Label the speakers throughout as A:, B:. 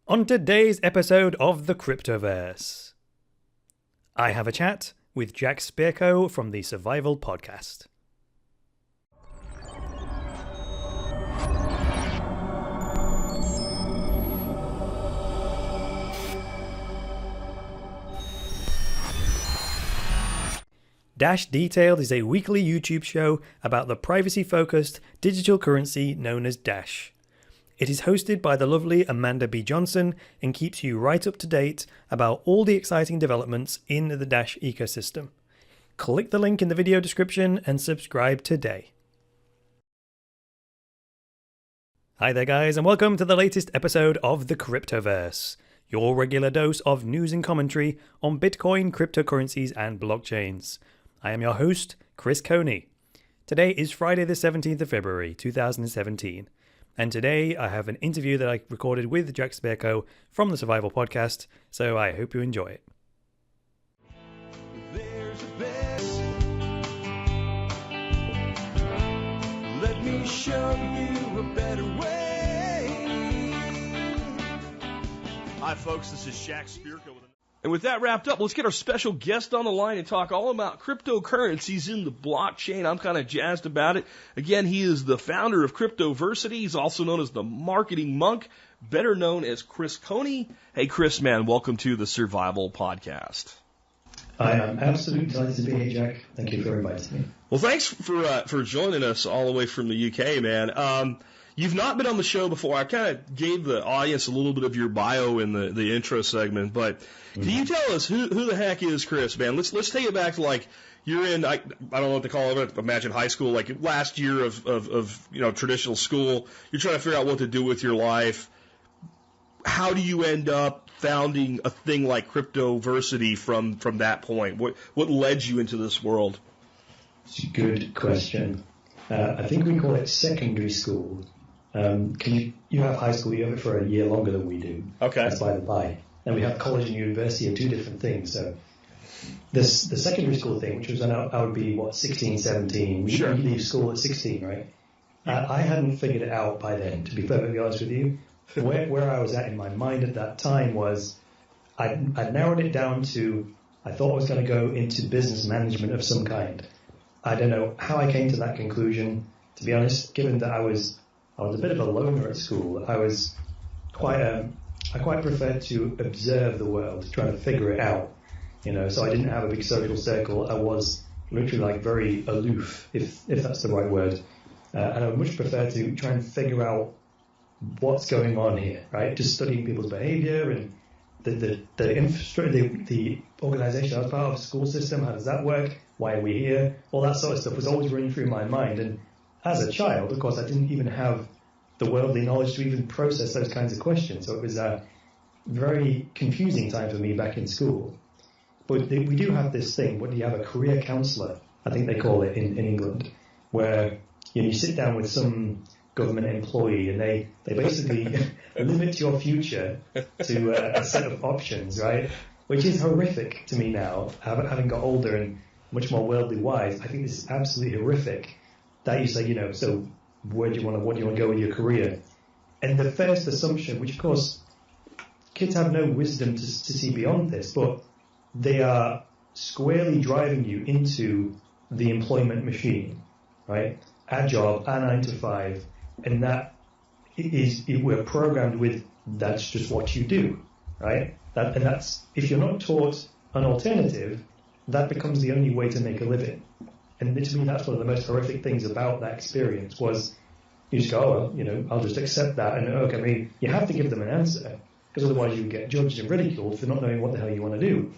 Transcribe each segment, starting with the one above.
A: On today's episode of the Cryptoverse, I have a chat with Jack Spirko from the Survival Podcast. Dash Detailed is a weekly YouTube show about the privacy-focused digital currency known as Dash. It is hosted by the lovely Amanda B. Johnson and keeps you right up to date about all the exciting developments in the Dash ecosystem. Click the link in the video description and subscribe today. Hi there guys, and welcome to the latest episode of the Cryptoverse, your regular dose of news and commentary on Bitcoin, cryptocurrencies and blockchains. I am your host, Chris Coney. Today is Friday the 17th of February 2017. And today I have an interview that I recorded with Jack Spirko from the Survival Podcast, so I hope you enjoy it.
B: There's a best. Let me show you a better way. Hi folks, this is Jack Spirko. And with that wrapped up, let's get our special guest on the line and talk all about cryptocurrencies in the blockchain. I'm kind of jazzed about it. Again, he is the founder of Cryptoversity. He's also known as the marketing monk, better known as Chris Coney. Hey, Chris, man, welcome to the Survival Podcast.
C: I am absolutely delighted to be here, Jack. Thank you for inviting me.
B: Well, thanks for joining us all the way from the UK, man. You've not been on the show before. I kind of gave the audience a little bit of your bio in the intro segment, but can you tell us who the heck is Chris, man? Let's take it back to like you're in I don't know what to call it. Imagine high school, like last year of traditional school. You're trying to figure out what to do with your life. How do you end up founding a thing like Cryptoversity from that point? What led you into this world?
C: It's a good question. I think we call it secondary school. You have high school, you have it for a year longer than we do.
B: Okay.
C: That's by the by. And we have college and university are two different things. So the secondary school thing, which was I would be, 16, 17.
B: Sure.
C: You leave school at 16, right? I hadn't figured it out by then, to be perfectly honest with you. Where I was at in my mind at that time was I narrowed it down to I thought I was going to go into business management of some kind. I don't know how I came to that conclusion, to be honest, given that I was a bit of a loner at school. I quite preferred to observe the world, try to figure it out, so I didn't have a big social circle. I was literally like very aloof, if that's the right word. And I would much prefer to try and figure out what's going on here, right? Just studying people's behavior and the infrastructure, the organization I was part of, the school system, how does that work? Why are we here? All that sort of stuff was always running through my mind. And as a child, of course, I didn't even have the worldly knowledge to even process those kinds of questions. So it was a very confusing time for me back in school. But we do have this thing, you have a career counselor, I think they call it in England, where you sit down with some government employee and they basically limit your future to a set of options, right? Which is horrific to me now, having got older and much more worldly wise. I think this is absolutely horrific that you say, so what do you want to go with your career? And the first assumption, which of course kids have no wisdom to see beyond this, but they are squarely driving you into the employment machine, right? A job, a 9 to 5, and we're programmed with that's just what you do, right? That's if you're not taught an alternative, that becomes the only way to make a living. And to me, that's one of the most horrific things about that experience was you just go, I'll just accept that. And okay, I mean, you have to give them an answer because otherwise you get judged and ridiculed for not knowing what the hell you want to do.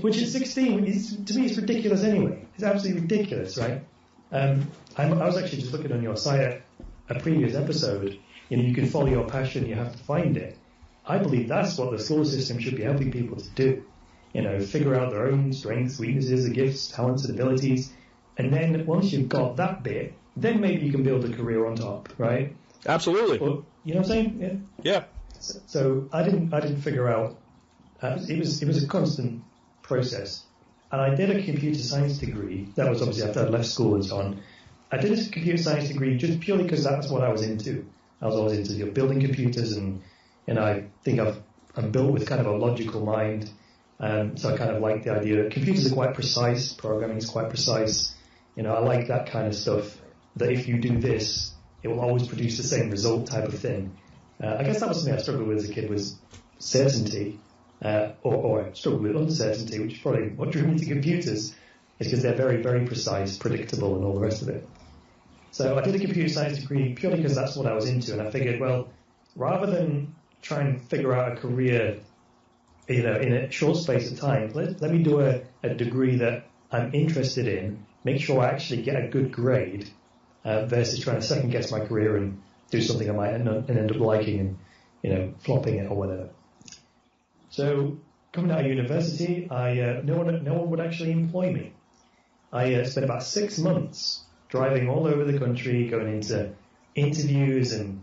C: which at 16, to me, it's ridiculous anyway. It's absolutely ridiculous, right? I was actually just looking on your site at a previous episode. You can follow your passion, you have to find it. I believe that's what the school system should be helping people to do. Figure out their own strengths, weaknesses, gifts, talents, and abilities. And then once you've got that bit, then maybe you can build a career on top, right?
B: Absolutely.
C: But, you know what I'm saying?
B: Yeah.
C: So I didn't figure out. It was a constant process. And I did a computer science degree. That was obviously after I left school and so on. I did a computer science degree just purely because that's what I was into. I was always into building computers and And I think I'm built with kind of a logical mind. So I kind of like the idea that computers are quite precise, programming is quite precise. I like that kind of stuff, that if you do this, it will always produce the same result type of thing. I guess that was something I struggled with as a kid, was certainty, or I struggled with uncertainty, which is probably what drew me to computers, is because they're very, very precise, predictable, and all the rest of it. So I did a computer science degree purely because that's what I was into, and I figured, well, rather than try and figure out a career, in a short space of time, let me do a degree that I'm interested in, make sure I actually get a good grade, versus trying to second guess my career and do something I might end up liking and, flopping it or whatever. So coming out of university, no one would actually employ me. I spent about 6 months driving all over the country, going into interviews and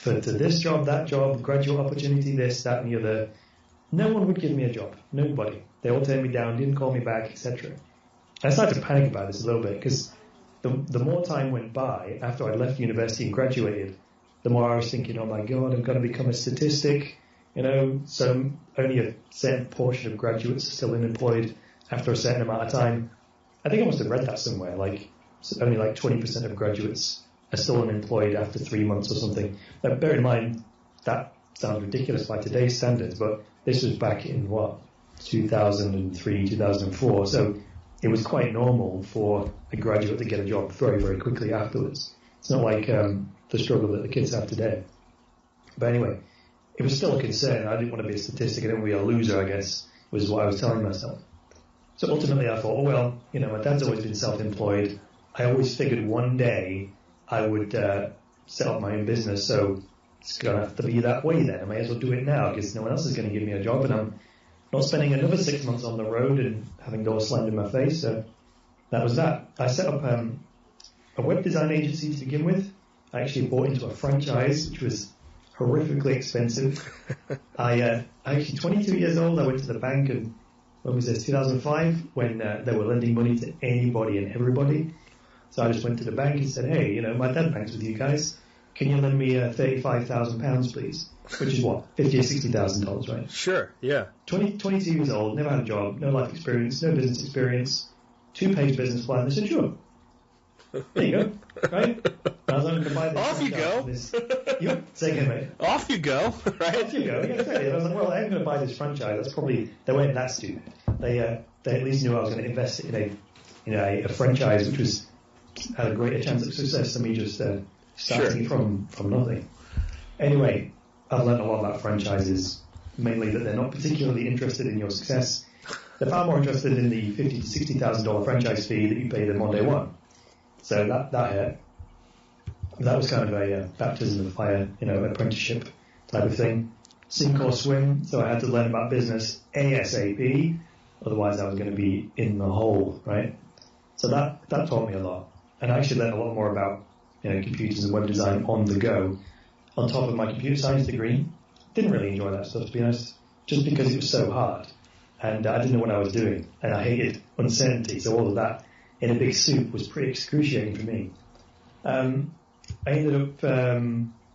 C: to this job, that job, graduate opportunity, this, that, and the other. No one would give me a job. Nobody. They all turned me down, didn't call me back, etc. I started to panic about this a little bit because the more time went by after I left university and graduated, the more I was thinking, oh my God, I'm going to become a statistic. So only a certain portion of graduates are still unemployed after a certain amount of time. I think I must have read that somewhere, only 20% of graduates are still unemployed after 3 months or something. Now, bear in mind, that sounds ridiculous by today's standards, but this was back in 2003, 2004. So it was quite normal for a graduate to get a job very, very quickly afterwards. It's not like the struggle that the kids have today. But anyway, it was still a concern. I didn't want to be a statistic. I didn't want to be a loser, I guess, was what I was telling myself. So ultimately I thought, my dad's always been self-employed. I always figured one day I would set up my own business. So it's going to have to be that way then. I may as well do it now because no one else is going to give me a job, and I'm not spending another 6 months on the road and having doors slammed in my face. So that was that. I set up a web design agency to begin with. I actually bought into a franchise, which was horrifically expensive. I actually, 22 years old, I went to the bank, and when was this, 2005, when they were lending money to anybody and everybody. So I just went to the bank and said, hey, my dad banks with you guys. Can you lend me £35,000, please? Which is what, $50,000 or $60,000, right?
B: Sure, yeah.
C: 22 years old, never had a job, no life experience, no business experience, 2-page business plan. They said, sure. There you go, right? I was going to buy this.
B: Off you go.
C: Say again, mate.
B: Off you go, right?
C: Off you go. Yeah, exactly. I was like, well, I'm going to buy this franchise. That's probably, they weren't that stupid. They at least knew I was going to invest in a franchise which had a greater chance of success than me just starting from nothing. Anyway, I've learned a lot about franchises, mainly that they're not particularly interested in your success. They're far more interested in the $50,000 to $60,000 franchise fee that you pay them on day one. So that hurt. That was kind of a baptism of fire, apprenticeship type of thing. Sink or swim, so I had to learn about business ASAP, otherwise I was going to be in the hole, right? So that taught me a lot. And I actually learned a lot more about computers and web design on the go, on top of my computer science degree. Didn't really enjoy that stuff, to be honest, just because it was so hard. And I didn't know what I was doing. And I hated uncertainty, so all of that in a big soup was pretty excruciating for me. I ended up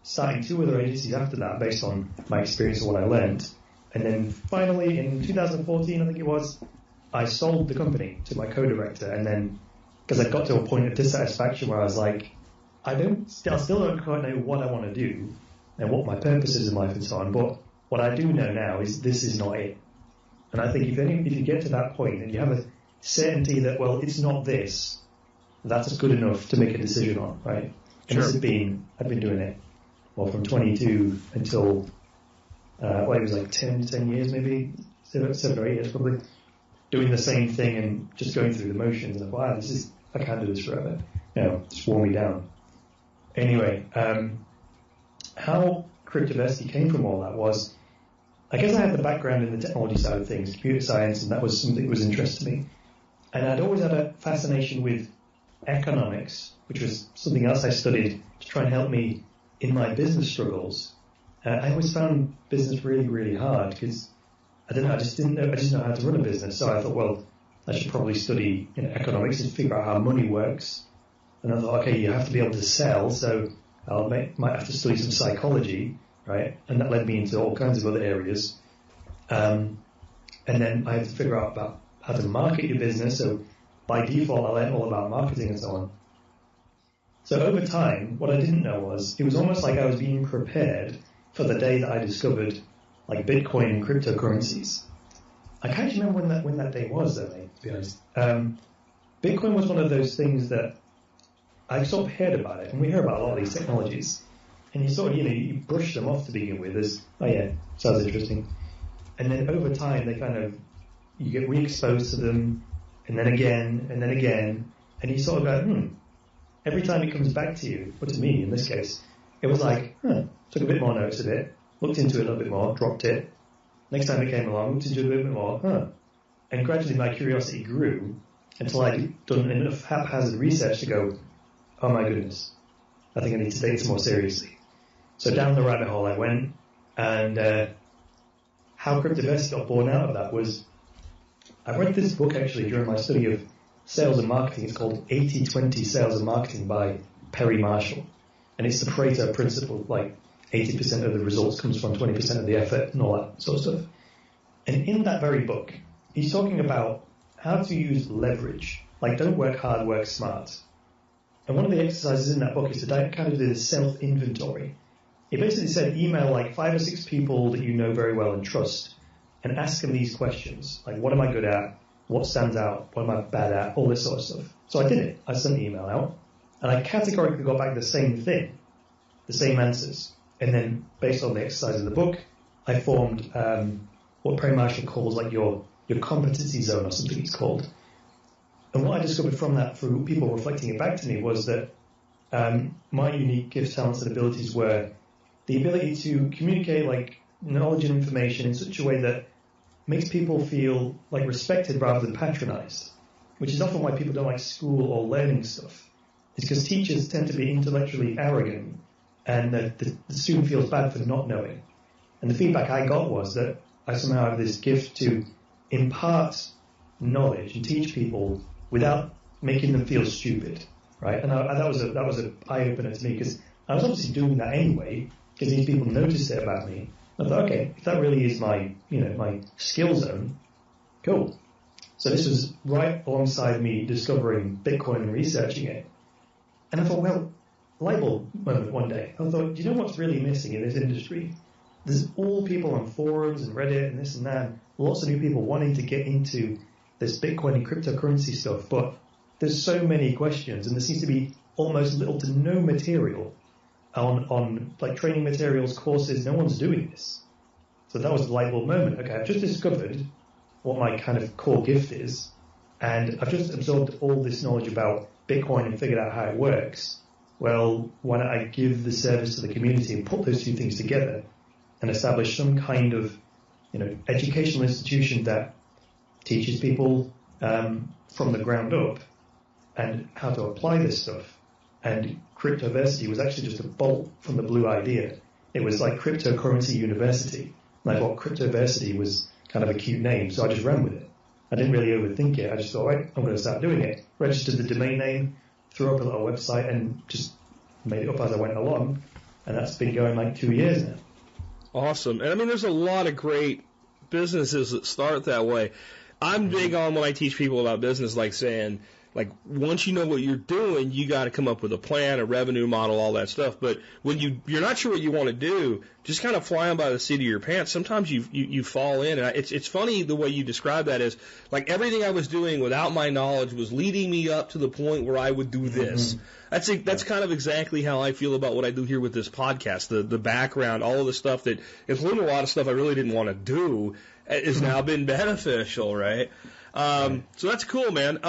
C: starting 2 other agencies after that based on my experience and what I learned. And then finally, in 2014, I think it was, I sold the company to my co-director. And then, because I got to a point of dissatisfaction where I was like, I still don't quite know what I want to do and what my purpose is in life and so on. But what I do know now is this is not it. And I think if you get to that point and you have a certainty that, well, it's not this, that's good enough to make a decision on, right? And
B: Sure.
C: I've been doing it, from 22 until, it was like 10 years maybe, 7 or 8 years probably, doing the same thing and just going through the motions. And I thought, I can't do this forever. Just wore me down. Anyway, how Cryptoversity came from all that was, I guess I had the background in the technology side of things, computer science, and that was something that was interest to me. And I'd always had a fascination with economics, which was something else I studied to try and help me in my business struggles. I always found business really, really hard because I didn't know how to run a business. So I thought, well, I should probably study economics and figure out how money works. And I thought, okay, you have to be able to sell, so I might have to study some psychology, right? And that led me into all kinds of other areas. And then I had to figure out about how to market your business. So by default, I learned all about marketing and so on. So over time, what I didn't know was it was almost like I was being prepared for the day that I discovered like Bitcoin and cryptocurrencies. I can't remember when that day was, though, mate, to be honest. Bitcoin was one of those things that I sort of heard about it, and we hear about a lot of these technologies, and you sort of, you brush them off to begin with as, oh yeah, sounds interesting. And then over time, you get re-exposed to them, and then again, and you sort of go, every time it comes back to you, or to me in this case, it was like, took a bit more notice of it, looked into it a little bit more, dropped it. Next time it came along, looked into it a little bit more, and gradually my curiosity grew until I'd done enough haphazard research to go, oh my goodness, I think I need to take this more seriously. So down the rabbit hole I went, and how Cryptoversity got born out of that was, I read this book actually during my study of sales and marketing. It's called 80-20 Sales and Marketing by Perry Marshall. And it's the Pareto principle, like 80% of the results comes from 20% of the effort and all that sort of stuff. And in that very book, he's talking about how to use leverage. Like, don't work hard, work smart. And one of the exercises in that book is to kind of do this self-inventory. He basically said email like 5 or 6 people that you know very well and trust and ask them these questions. Like, what am I good at? What stands out? What am I bad at? All this sort of stuff. So I did it. I sent the email out and I categorically got back the same thing, the same answers. And then based on the exercise in the book, I formed what Perry Marshall calls like your competency zone or something it's called. And what I discovered from that through people reflecting it back to me was that my unique gifts, talents and abilities were the ability to communicate like knowledge and information in such a way that makes people feel like respected rather than patronized, which is often why people don't like school or learning stuff. It's because teachers tend to be intellectually arrogant and the student feels bad for not knowing. And the feedback I got was that I somehow have this gift to impart knowledge and teach people without making them feel stupid, right? And that was an eye-opener to me because I was obviously doing that anyway because these people noticed it about me. I thought, okay, if that really is my skill zone, cool. So this was right alongside me discovering Bitcoin and researching it. And I thought, well, light bulb moment one day. I thought, do you know what's really missing in this industry? There's all people on forums and Reddit and this and that, lots of new people wanting to get into this Bitcoin and cryptocurrency stuff, but there's so many questions and there seems to be almost little to no material on like training materials, courses. No one's doing this. So that was the light bulb moment. Okay, I've just discovered what my kind of core gift is, and I've just absorbed all this knowledge about Bitcoin and figured out how it works. Well, why don't I give the service to the community and put those two things together and establish some kind of, educational institution that teaches people from the ground up and how to apply this stuff. And Cryptoversity was actually just a bolt from the blue idea. It was like Cryptocurrency University. And I thought Cryptoversity was kind of a cute name, so I just ran with it. I didn't really overthink it. I just thought, right, I'm going to start doing it. Registered the domain name, threw up a little website, and just made it up as I went along. And that's been going like 2 years now.
B: Awesome. And I mean, there's a lot of great businesses that start that way. I'm big on when I teach people about business, like saying, like, once you know what you're doing, you got to come up with a plan, a revenue model, all that stuff. But when you're not sure what you want to do, just kind of flying by the seat of your pants, sometimes you fall in. And it's funny the way you describe that is, like, everything I was doing without my knowledge was leading me up to the point where I would do this. Mm-hmm. That's kind of exactly how I feel about what I do here with this podcast. The background, all of the stuff that, including a lot of stuff I really didn't want to do, has now been beneficial, right? So that's cool, man.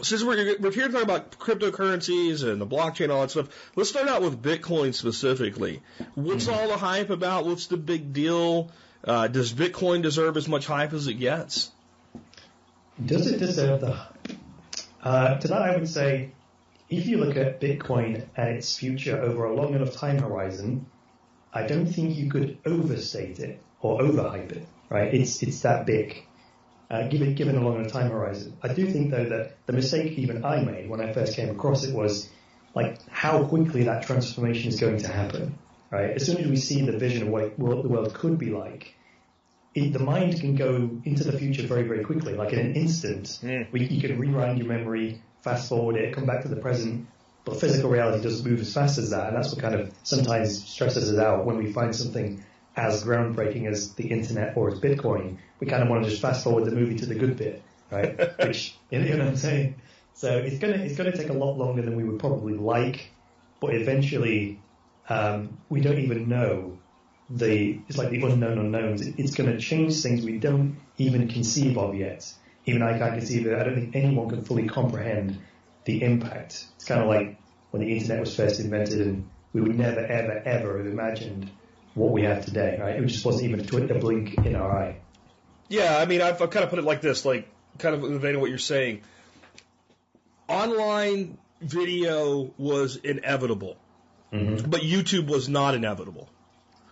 B: Since we're here to talk about cryptocurrencies and the blockchain and all that stuff, let's start out with Bitcoin specifically. What's all the hype about? What's the big deal? Does Bitcoin deserve as much hype as it gets?
C: Does it deserve the hype? To that I would say, if you look at Bitcoin and its future over a long enough time horizon, I don't think you could overstate it or overhype it, right? It's that big. Given a long enough time horizon. I do think, though, that the mistake even I made when I first came across it was, like, how quickly that transformation is going to happen. right? As soon as we see the vision of what the world could be like, the mind can go into the future very, very quickly. Like in an instant, you can rewind your memory, fast forward it, come back to the present. But physical reality doesn't move as fast as that, and that's what kind of sometimes stresses us out when we find something as groundbreaking as the internet or as Bitcoin. We kind of want to just fast forward the movie to the good bit, right? Which, you know what I'm saying? So it's gonna take a lot longer than we would probably like, but eventually we don't even know it's like the unknown unknowns. It's going to change things we don't even conceive of yet. Even I can't conceive it. I don't think anyone can fully comprehend the impact. It's kind of like when the internet was first invented, and we would never, ever, ever have imagined what we have today, right? It just wasn't even a blink in our eye.
B: Yeah, I mean, I've kind of put it like this, like kind of in the vein of what you're saying. Online video was inevitable, but YouTube was not inevitable.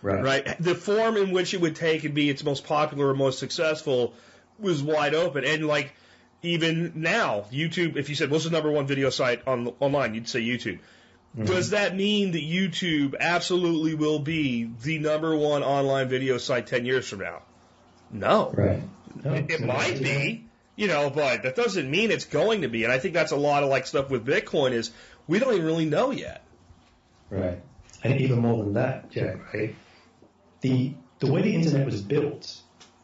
B: Right. The form in which it would take and be its most popular or most successful was wide open. And like even now, YouTube, if you said, what's the number one video site online, you'd say YouTube. Does that mean that YouTube absolutely will be the number one online video site 10 years from now? No.
C: Right. No,
B: it might be, but that doesn't mean it's going to be. And I think that's a lot of like stuff with Bitcoin is we don't even really know yet.
C: Right. And even more than that, Jack, right? The way the internet was built,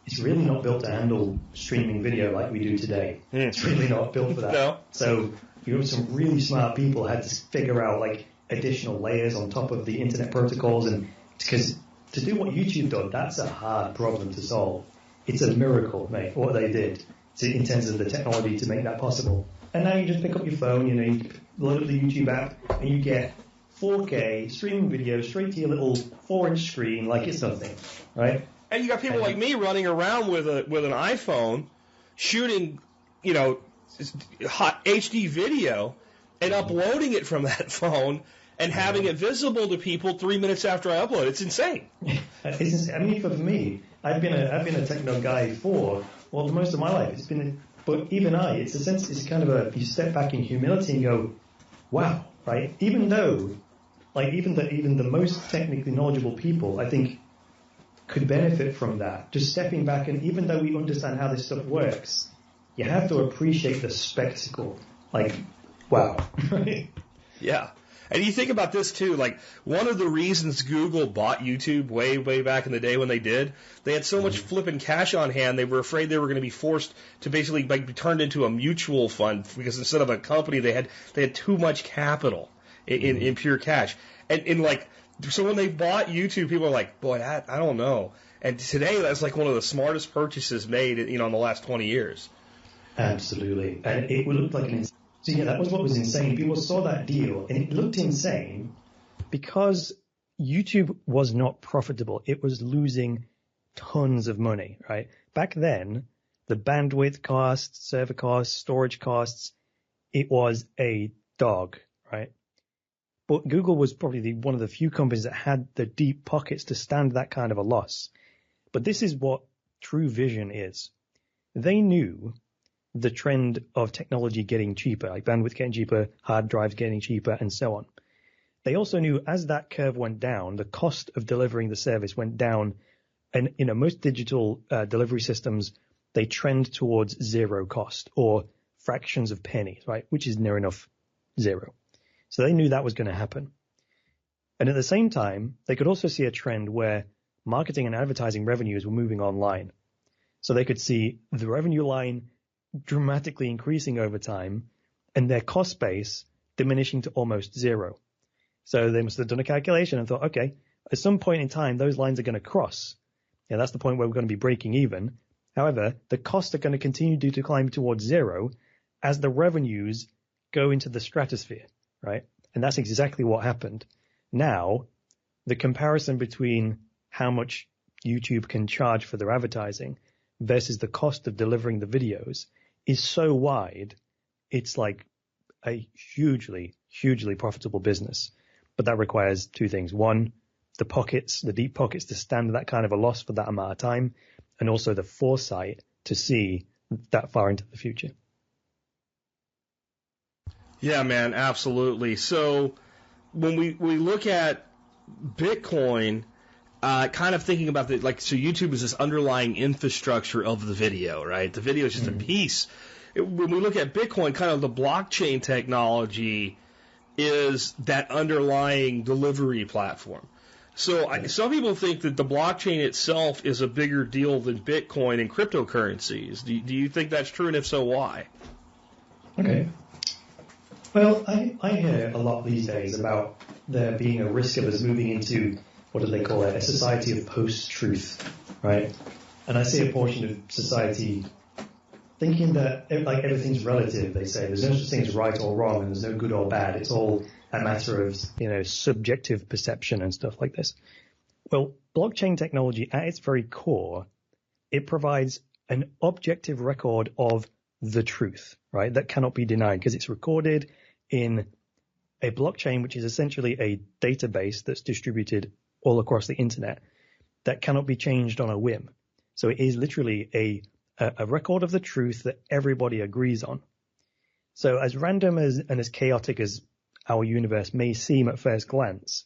C: it's really not built to handle streaming video like we do today. It's really not built for that.
B: No.
C: So some really smart people had to figure out like additional layers on top of the internet protocols, and because to do what YouTube did, that's a hard problem to solve. It's a miracle, mate, what they did in terms of the technology to make that possible. And now you just pick up your phone, you load up the YouTube app, and you get 4K streaming video straight to your little 4-inch screen like it's nothing, right?
B: And you got people like me running around with an iPhone, shooting, hot HD video, and uploading it from that phone and having it visible to people 3 minutes after I upload. It's insane.
C: I mean, for me, I've been a techno guy for most of my life. But even it's kind of you step back in humility and go, wow, right? Even though. Like even the most technically knowledgeable people, I think, could benefit from that. Just stepping back, and even though we understand how this stuff works, you have to appreciate the spectacle. Like, wow.
B: Yeah. And you think about this too, like one of the reasons Google bought YouTube way, way back in the day when they did, they had so much flipping cash on hand, they were afraid they were going to be forced to basically be turned into a mutual fund, because instead of a company, they had too much capital in pure cash. And like, so when they bought YouTube, people are like, boy, I don't know. And today, that's like one of the smartest purchases made, in the last 20 years.
C: Absolutely. And it looked like so yeah, that was what was insane. People saw that deal, and it looked insane
A: because YouTube was not profitable. It was losing tons of money, right? Back then, the bandwidth costs, server costs, storage costs, it was a dog, right? But Google was probably one of the few companies that had the deep pockets to stand that kind of a loss. But this is what true vision is. They knew the trend of technology getting cheaper, like bandwidth getting cheaper, hard drives getting cheaper, and so on. They also knew as that curve went down, the cost of delivering the service went down. And most digital delivery systems, they trend towards zero cost or fractions of pennies, right? Which is near enough zero. So they knew that was going to happen. And at the same time, they could also see a trend where marketing and advertising revenues were moving online. So they could see the revenue line dramatically increasing over time and their cost base diminishing to almost zero. So they must have done a calculation and thought, okay, at some point in time, those lines are going to cross. Yeah, that's the point where we're going to be breaking even. However, the costs are going to continue to climb towards zero as the revenues go into the stratosphere. Right? And that's exactly what happened. Now, the comparison between how much YouTube can charge for their advertising versus the cost of delivering the videos is so wide, it's like a hugely, hugely profitable business. But that requires two things. One, the deep pockets to stand that kind of a loss for that amount of time, and also the foresight to see that far into the future.
B: Yeah, man, absolutely. So when we look at Bitcoin, kind of thinking about so YouTube is this underlying infrastructure of the video, right? The video is just a piece. When we look at Bitcoin, kind of the blockchain technology is that underlying delivery platform. So some people think that the blockchain itself is a bigger deal than Bitcoin and cryptocurrencies. Do you think that's true, and if so, why?
C: Okay. Well, I hear a lot these days about there being a risk of us moving into, what do they call it, a society of post-truth, right? And I see a portion of society thinking that like everything's relative, they say. There's no such thing as right or wrong, and there's no good or bad. It's all a matter of, subjective perception and stuff like this. Well, blockchain technology, at its very core, it provides an objective record of the truth, right? That cannot be denied because it's recorded in a blockchain, which is essentially a database that's distributed all across the internet that cannot be changed on a whim. So it is literally a record of the truth that everybody agrees on. So as random and as chaotic as our universe may seem at first glance,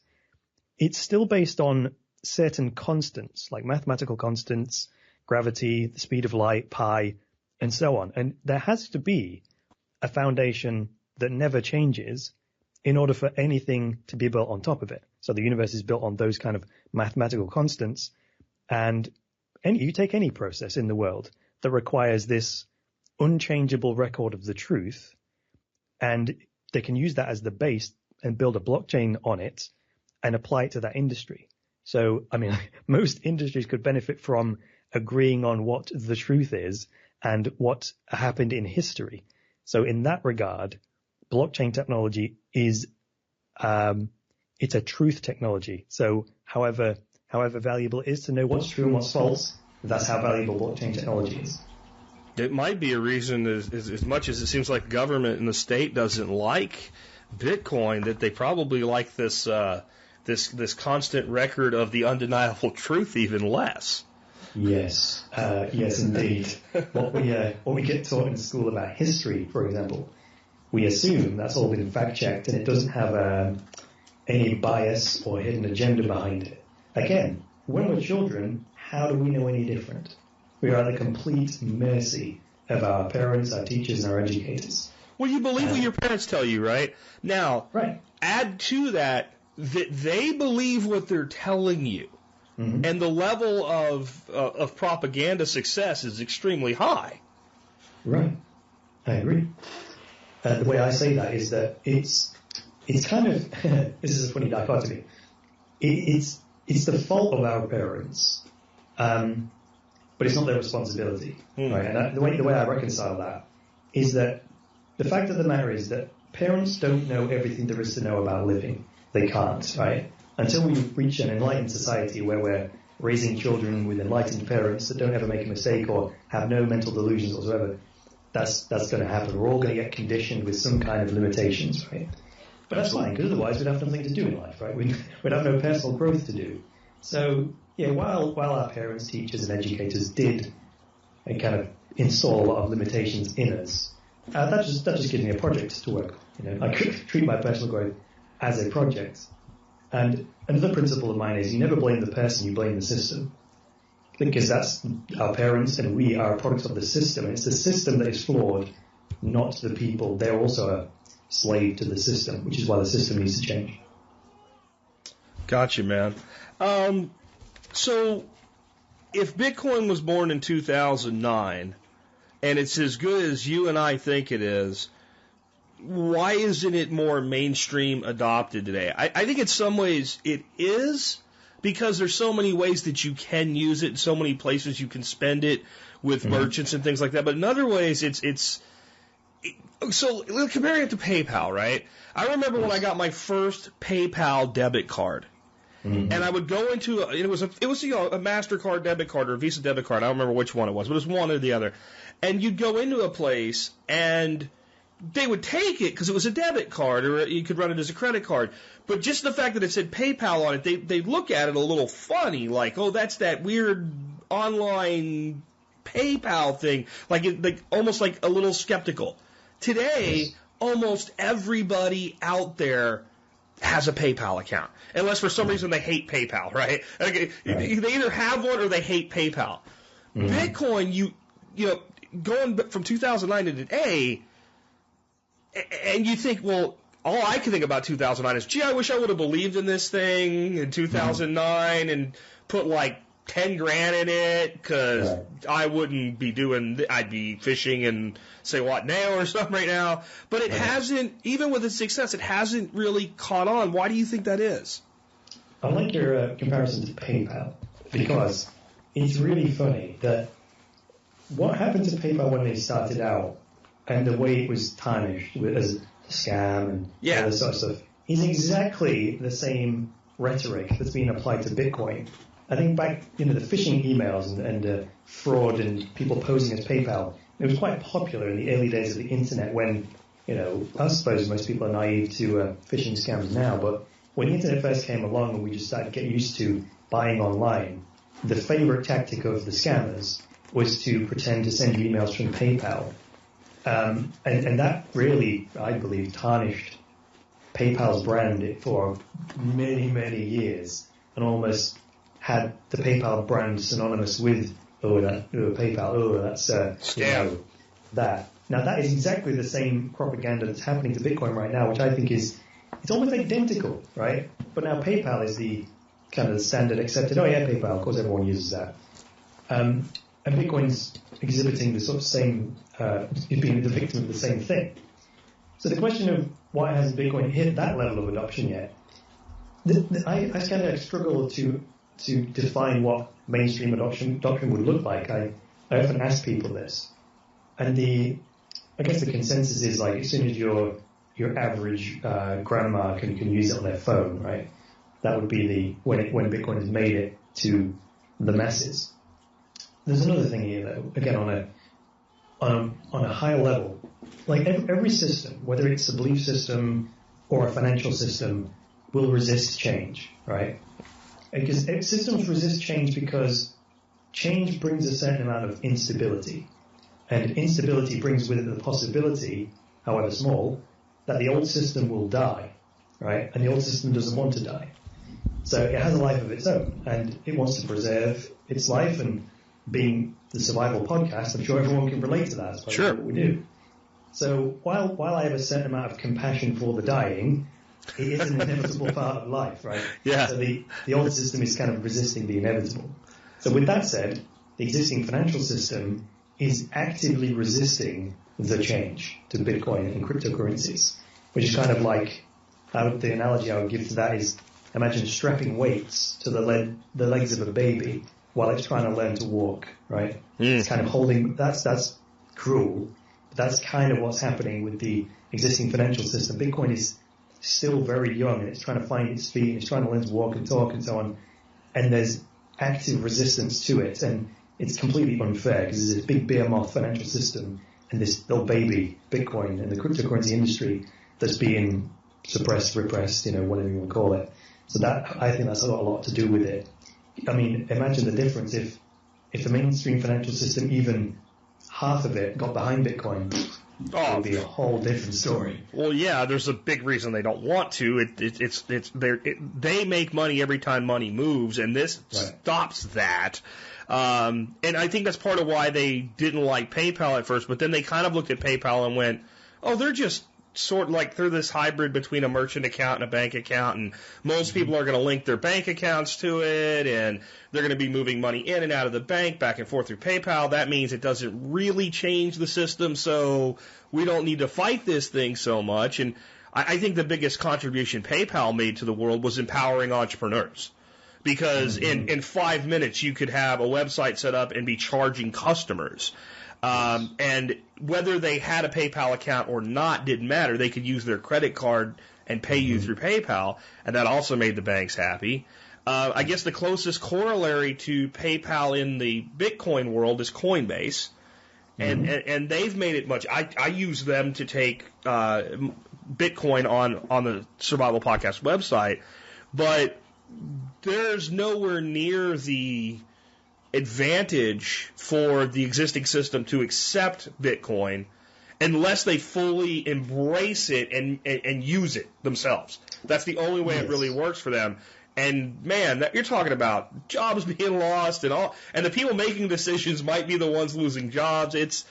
C: it's still based on certain constants, like mathematical constants, gravity, the speed of light, pi, and so on. And there has to be a foundation that never changes in order for anything to be built on top of it. So the universe is built on those kind of mathematical constants. And you take any process in the world that requires this unchangeable record of the truth, and they can use that as the base and build a blockchain on it and apply it to that industry. So, most industries could benefit from agreeing on what the truth is and what happened in history. So in that regard, blockchain technology is, it's a truth technology. So however valuable it is to know what's true and what's false, that's how valuable blockchain technology is.
B: It might be a reason, as much as it seems like government and the state doesn't like Bitcoin, that they probably like this constant record of the undeniable truth even less.
C: Yes, yes, indeed. What we get taught in school about history, for example, we assume that's all been fact-checked and it doesn't have any bias or hidden agenda behind it. Again, when we're children, how do we know any different? We are at the complete mercy of our parents, our teachers, and our educators.
B: Well, you believe what your parents tell you, right? Now,
C: right.
B: Add to that they believe what they're telling you. Mm-hmm. And the level of propaganda success is extremely high.
C: Right. I agree. The way I say that is that it's kind of, this is a funny dichotomy. It's the fault of our parents, but it's not their responsibility. Right? And the way I reconcile that is that the fact of the matter is that parents don't know everything there is to know about living. They can't, right? Until we reach an enlightened society where we're raising children with enlightened parents that don't ever make a mistake or have no mental delusions whatsoever, that's going to happen. We're all going to get conditioned with some kind of limitations, right? But that's fine, because otherwise we'd have nothing to do in life, right? We'd have no personal growth to do. So, yeah, while our parents, teachers, and educators did kind of install a lot of limitations in us, that just gives me a project to work on. I could treat my personal growth as a project. And another principle of mine is you never blame the person, you blame the system. Because that's our parents and we are products of the system. And it's the system that is flawed, not the people. They're also a slave to the system, which is why the system needs to change.
B: Gotcha, man. So if Bitcoin was born in 2009 and it's as good as you and I think it is, why isn't it more mainstream adopted today? I think in some ways it is, because there's so many ways that you can use it, so many places you can spend it with merchants and things like that. But in other ways, so comparing it to PayPal, right? I remember when I got my first PayPal debit card. And I would go into it was a MasterCard debit card or a Visa debit card. I don't remember which one it was, but it was one or the other. And you'd go into a place and they would take it because it was a debit card, or you could run it as a credit card. But just the fact that it said PayPal on it, they'd look at it a little funny, like, oh, that's that weird online PayPal thing, like almost like a little skeptical. Today, almost everybody out there has a PayPal account, unless for some reason they hate PayPal, right? Okay, they either have one or they hate PayPal. Bitcoin, you know, going from 2009 to today, and you think, well, all I can think about 2009 is, gee, I wish I would have believed in this thing in 2009 and put like 10 grand in it, because I wouldn't be I'd be fishing and say what now or something right now. But it hasn't, even with its success, it hasn't really caught on. Why do you think that is?
C: I like your comparison to PayPal, because it's really funny that what happened to PayPal when they started out and the way it was tarnished as a scam and all this sort of stuff is exactly the same rhetoric that's being applied to Bitcoin. I think back, the phishing emails and fraud and people posing as PayPal, it was quite popular in the early days of the internet when, I suppose most people are naive to phishing scams now, but when the internet first came along and we just started getting used to buying online, the favorite tactic of the scammers was to pretend to send you emails from PayPal. And that really, I believe, tarnished PayPal's brand for many, many years and almost had the PayPal brand synonymous with, PayPal, that's
B: scam.
C: That. Now, that is exactly the same propaganda that's happening to Bitcoin right now, which I think it's almost identical, right? But now PayPal is the kind of the standard accepted, PayPal, of course everyone uses that. And Bitcoin's exhibiting the sort of same, being the victim of the same thing. So the question of why hasn't Bitcoin hit that level of adoption yet, I kind of struggle to define what mainstream adoption would look like. I often ask people this, and I guess the consensus is like as soon as your average grandma can use it on their phone, right? That would be when Bitcoin has made it to the masses. There's another thing here, though. Again, on a higher level, like every system, whether it's a belief system or a financial system, will resist change, right? Because systems resist change because change brings a certain amount of instability. And instability brings with it the possibility, however small, that the old system will die, right? And the old system doesn't want to die. So it has a life of its own, and it wants to preserve its life. And being the survival podcast, I'm sure everyone can relate to that. That's
B: sure.
C: What we do. So while I have a certain amount of compassion for the dying, it is an inevitable part of life, right?
B: Yeah.
C: So the old system is kind of resisting the inevitable. So with that said, the existing financial system is actively resisting the change to Bitcoin and cryptocurrencies, which is kind of like, the analogy I would give to that is, imagine strapping weights to the legs of a baby while it's trying to learn to walk, right? It's kind of holding, that's cruel, but that's kind of what's happening with the existing financial system. Bitcoin is still very young and it's trying to find its feet and it's trying to learn to walk and talk and so on. And there's active resistance to it, and it's completely unfair because there's this big behemoth financial system and this little baby, Bitcoin, and the cryptocurrency industry that's being suppressed, repressed, whatever you want to call it. So that, I think that's got a lot to do with it. I mean, imagine the difference if the mainstream financial system, even half of it, got behind Bitcoin. It would be a whole different story.
B: Well, yeah, there's a big reason they don't want to. They make money every time money moves, and this stops that. And I think that's part of why they didn't like PayPal at first. But then they kind of looked at PayPal and went, "Oh, they're just sort of like they're this hybrid between a merchant account and a bank account, and most people are going to link their bank accounts to it, and they're going to be moving money in and out of the bank back and forth through PayPal. That means it doesn't really change the system, so we don't need to fight this thing so much." And I think the biggest contribution PayPal made to the world was empowering entrepreneurs, because in 5 minutes you could have a website set up and be charging customers. And whether they had a PayPal account or not didn't matter. They could use their credit card and pay you through PayPal, and that also made the banks happy. I guess the closest corollary to PayPal in the Bitcoin world is Coinbase, and they've made it much. I use them to take Bitcoin on the Survival Podcast website, but there's nowhere near the advantage for the existing system to accept Bitcoin unless they fully embrace it and use it themselves. That's the only way it really works for them. And man, you're talking about jobs being lost and all, and the people making decisions might be the ones losing jobs. It's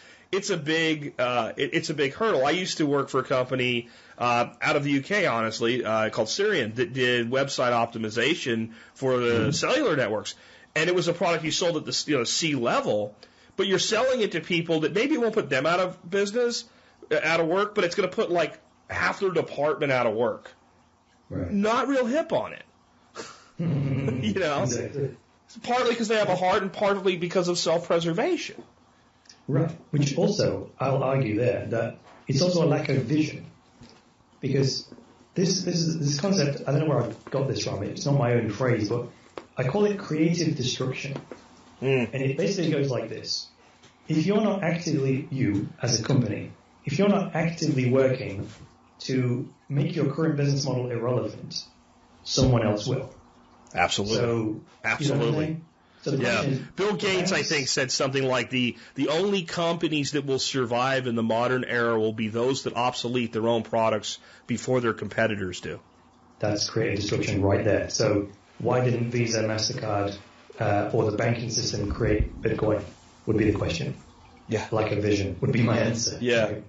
B: a big hurdle. I used to work for a company out of the UK, honestly, called Syrian, that did website optimization for the cellular networks, and it was a product you sold at the C level, but you're selling it to people that maybe it won't put them out of business, out of work, but it's going to put like half their department out of work.
C: Right.
B: Not real hip on it.
C: Exactly.
B: Partly because they have a heart and partly because of self-preservation.
C: Right. Which also, I'll argue there that it's also a lack of vision. Because this concept, I don't know where I got this from, it's not my own phrase, but I call it creative destruction. And it basically goes like this. If you're not actively, you as a company, if you're not actively working to make your current business model irrelevant, someone else will.
B: Absolutely.
C: So,
B: absolutely.
C: So
B: yeah. Bill Gates, I think, said something like the only companies that will survive in the modern era will be those that obsolete their own products before their competitors do.
C: That's creative destruction right there. So why didn't Visa, MasterCard, or the banking system create Bitcoin would be the question.
B: Yeah.
C: Lack of vision would be my answer.
B: Yeah.
C: Right?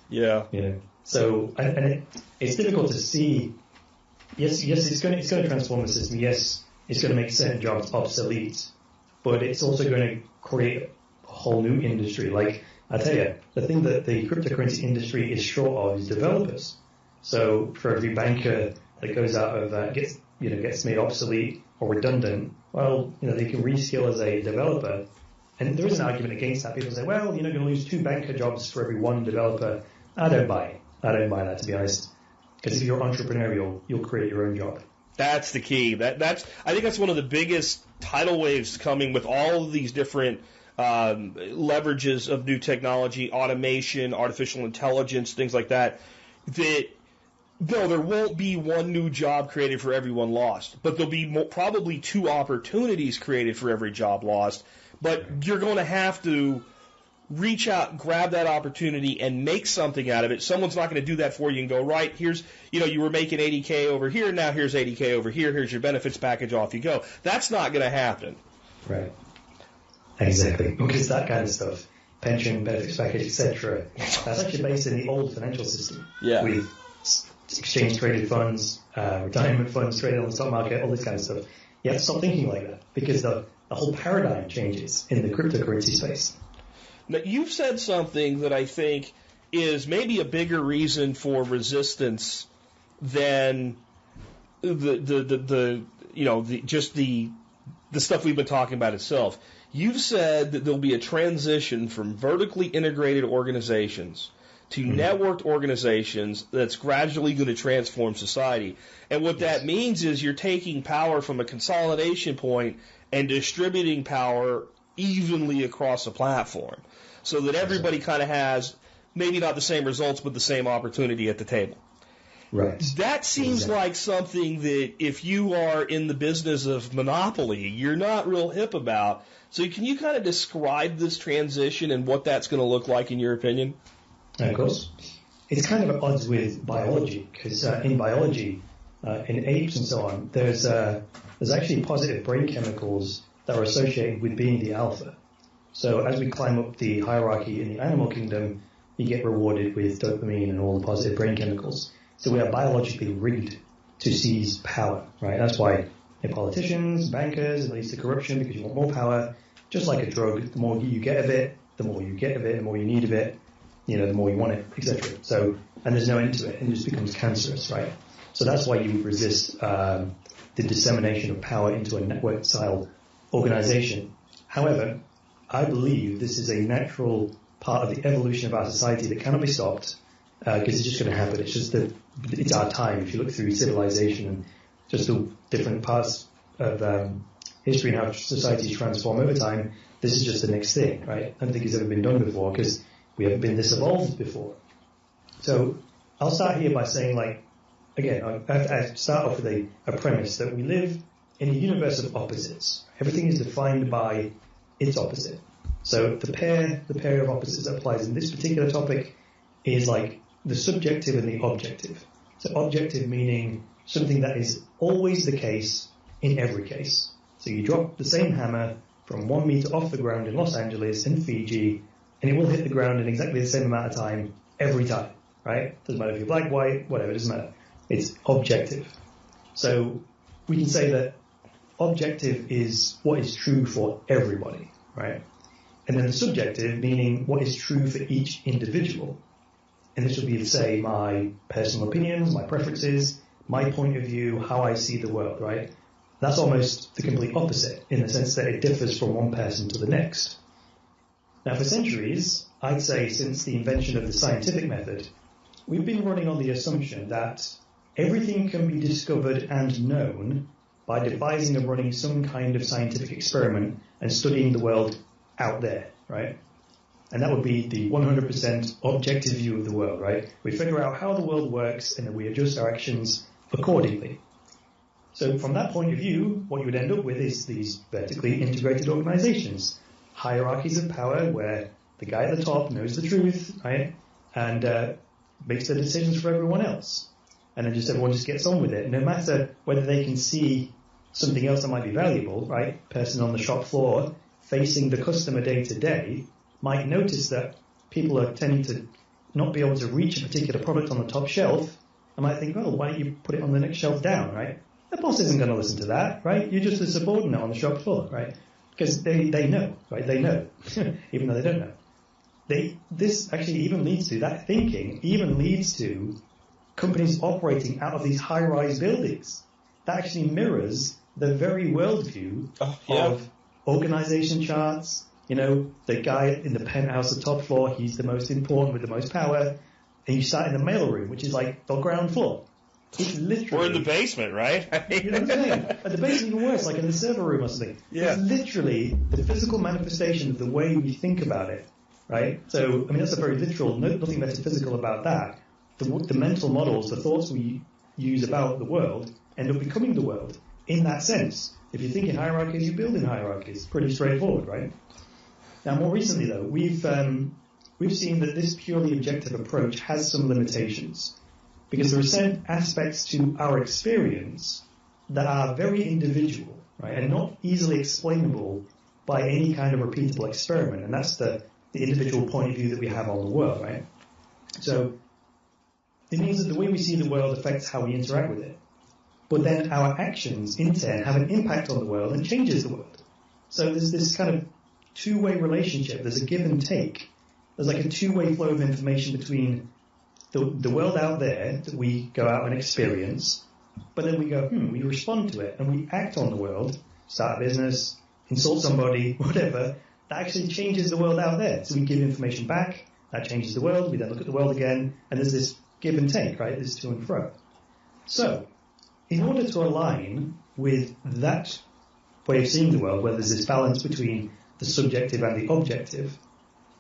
B: Yeah.
C: So, it's difficult to see. Yes, it's going to transform the system. Yes, it's going to make certain jobs obsolete, but it's also going to create a whole new industry. Like I tell you, the thing that the cryptocurrency industry is short of is developers. So for every banker that goes out of gets made obsolete or redundant, well, they can reskill as a developer. And there is an argument against that. People say, well, you're going to lose 2 banker jobs for every 1 developer. I don't buy it. I don't buy that, to be honest. Because if you're entrepreneurial, you'll create your own job.
B: That's the key. I think that's one of the biggest tidal waves coming with all of these different leverages of new technology, automation, artificial intelligence, things like that. No, there won't be one new job created for everyone lost, but there'll be probably 2 opportunities created for every job lost. But you're going to have to reach out, grab that opportunity, and make something out of it. Someone's not going to do that for you and go, right, here's, you were making 80K over here, now here's 80K over here, here's your benefits package, off you go. That's not going to happen.
C: Right. Exactly. Because that kind of stuff, pension, benefits package, etc., that's actually based in the old financial system.
B: Yeah.
C: With exchange-traded funds, retirement funds traded on the stock market, all this kind of stuff. You have to stop thinking like that because the whole paradigm changes in the cryptocurrency space.
B: Now, you've said something that I think is maybe a bigger reason for resistance than the stuff we've been talking about itself. You've said that there'll be a transition from vertically integrated organizations to networked organizations that's gradually going to transform society. And what that means is you're taking power from a consolidation point and distributing power evenly across a platform so that everybody kind of has maybe not the same results but the same opportunity at the table.
C: Right.
B: That seems like something that if you are in the business of monopoly, you're not real hip about. So can you kind of describe this transition and what that's going to look like in your opinion?
C: Of course. It's kind of at odds with biology because in biology, in apes and so on, there's actually positive brain chemicals that are associated with being the alpha. So as we climb up the hierarchy in the animal kingdom, you get rewarded with dopamine and all the positive brain chemicals. So we are biologically rigged to seize power, right? That's why politicians, bankers, it leads to corruption because you want more power. Just like a drug, the more you get of it, the more you get of it, the more you need of it, the more you want it, etc. So, and there's no end to it, and it just becomes cancerous, right? So that's why you would resist the dissemination of power into a network-style organization. However, I believe this is a natural part of the evolution of our society that cannot be stopped because it's just going to happen. It's just that it's our time. If you look through civilization and just the different parts of history and how societies transform over time, this is just the next thing, right? I don't think it's ever been done before because we haven't been this evolved before. So I'll start here by saying, again, I start off with a premise that we live in a universe of opposites. Everything is defined by its opposite. So the pair of opposites that applies in this particular topic is like the subjective and the objective. So objective meaning something that is always the case in every case. So you drop the same hammer from 1 meter off the ground in Los Angeles, in Fiji, and it will hit the ground in exactly the same amount of time every time, right? Doesn't matter if you're black, white, whatever, it doesn't matter. It's objective. So we can say that objective is what is true for everybody, right? And then the subjective, meaning what is true for each individual. And this would be, say, my personal opinions, my preferences, my point of view, how I see the world, right? That's almost the complete opposite in the sense that it differs from one person to the next. Now, for centuries, I'd say since the invention of the scientific method, we've been running on the assumption that everything can be discovered and known by devising and running some kind of scientific experiment and studying the world out there, right? And that would be the 100% objective view of the world, right? We figure out how the world works and then we adjust our actions accordingly. So from that point of view, what you would end up with is these vertically integrated organizations, hierarchies of power where the guy at the top knows the truth, right? And makes the decisions for everyone else. And then just everyone just gets on with it. No matter whether they can see something else that might be valuable, right? Person on the shop floor facing the customer day to day might notice that people are tending to not be able to reach a particular product on the top shelf. I might think, well, why don't you put it on the next shelf down, right? The boss isn't going to listen to that, right? You're just a subordinate on the shop floor, right? Because they know, right? They know, even though they don't know. This actually even leads to, that thinking even leads to companies operating out of these high-rise buildings. That actually mirrors the very worldview of organization charts. You know, the guy in the penthouse, the top floor, he's the most important with the most power. And you start in the mailroom, which is like the ground floor. It's literally...
B: Or in the basement, right?
C: You know what I'm saying? At the basement, even worse, like in the server room or something.
B: Yeah.
C: It's literally the physical manifestation of the way we think about it, right? So, I mean, that's a very literal, nothing metaphysical about that. The mental models, the thoughts we use about the world end up becoming the world in that sense. If you think in hierarchies, you build in hierarchies. Pretty straightforward, right? Now, more recently, though, we've seen that this purely objective approach has some limitations because there are certain aspects to our experience that are very individual, right, and not easily explainable by any kind of repeatable experiment. And that's the individual point of view that we have on the world, right? So it means that the way we see the world affects how we interact with it. But then our actions, in turn, have an impact on the world and changes the world. So there's this kind of two-way relationship. There's a give and take. There's like a two-way flow of information between the world out there that we go out and experience, but then we go, we respond to it and we act on the world, start a business, insult somebody, whatever. That actually changes the world out there. So we give information back, that changes the world, we then look at the world again, and there's this give and take, right? This to and fro. So, in order to align with that way of seeing the world, where there's this balance between the subjective and the objective,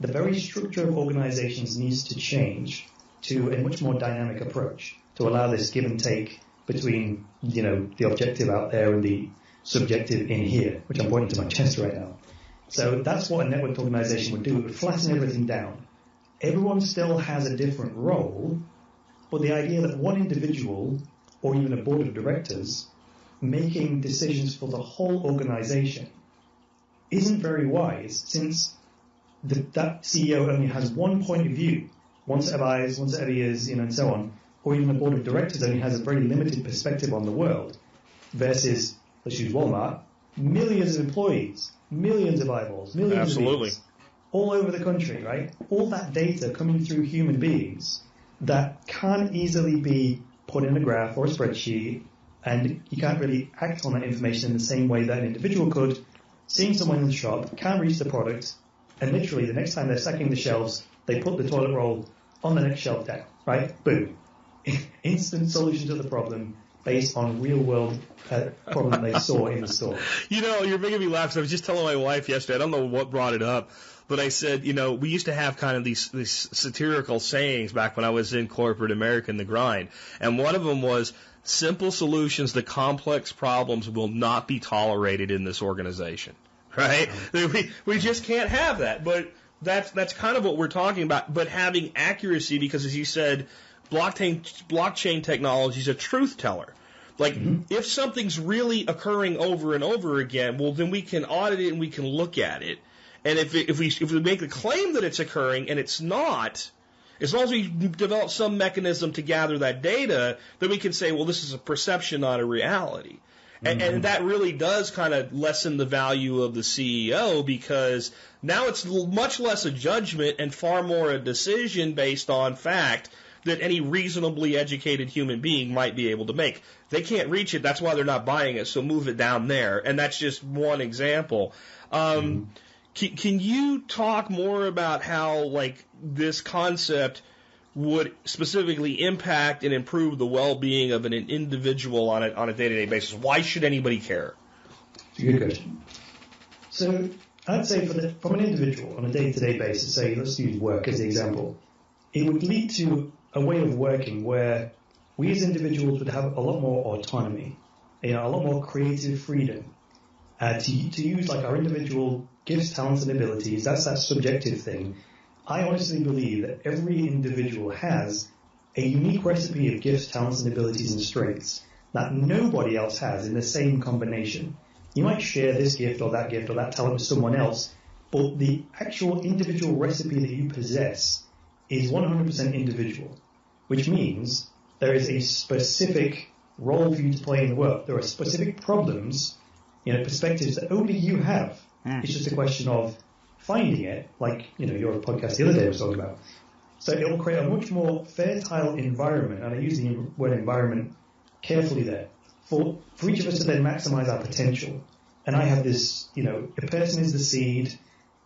C: the very structure of organizations needs to change to a much more dynamic approach to allow this give and take between, the objective out there and the subjective in here, which I'm pointing to my chest right now. So that's what a networked organization would do. It would flatten everything down. Everyone still has a different role, but the idea that one individual or even a board of directors making decisions for the whole organization isn't very wise, since that CEO only has one point of view, one set of eyes, one set of ears, and so on, or even the board of directors only has a very limited perspective on the world, versus, let's use Walmart, millions of employees, millions of eyeballs, millions of ears, all over the country, right? All that data coming through human beings that can't easily be put in a graph or a spreadsheet, and you can't really act on that information in the same way that an individual could. Seeing someone in the shop, can't reach the product, and literally the next time they're stacking the shelves, they put the toilet roll on the next shelf down, right? Boom. Instant solution to the problem based on real-world problem they saw in the store.
B: You're making me laugh. So I was just telling my wife yesterday, I don't know what brought it up, but I said, we used to have kind of these satirical sayings back when I was in corporate America in the grind. And one of them was, simple solutions to complex problems will not be tolerated in this organization. Right? We just can't have that. But that's kind of what we're talking about, but having accuracy, because as you said, blockchain technology is a truth teller. Like, if something's really occurring over and over again, well, then we can audit it and we can look at it. And if we make the claim that it's occurring and it's not, as long as we develop some mechanism to gather that data, then we can say, well, this is a perception, not a reality. And that really does kind of lessen the value of the CEO, because now it's much less a judgment and far more a decision based on fact that any reasonably educated human being might be able to make. They can't reach it. That's why they're not buying it. So move it down there. And that's just one example. Can you talk more about how, like, this concept would specifically impact and improve the well-being of an individual on a day-to-day basis? Why should anybody care?
C: It's a good question. So I'd say from an individual on a day-to-day basis, say let's use work as the example, it would lead to a way of working where we as individuals would have a lot more autonomy, a lot more creative freedom to use like our individual gifts, talents, and abilities. That's that subjective thing. I honestly believe that every individual has a unique recipe of gifts, talents, and abilities and strengths that nobody else has in the same combination. You might share this gift or that talent with someone else, but the actual individual recipe that you possess is 100% individual, which means there is a specific role for you to play in the world. There are specific problems, perspectives that only you have. It's just a question of finding it, like, your podcast the other day was talking about. So it will create a much more fertile environment, and I use the word environment carefully there, for each of us to then maximize our potential. And I have this, a person is the seed,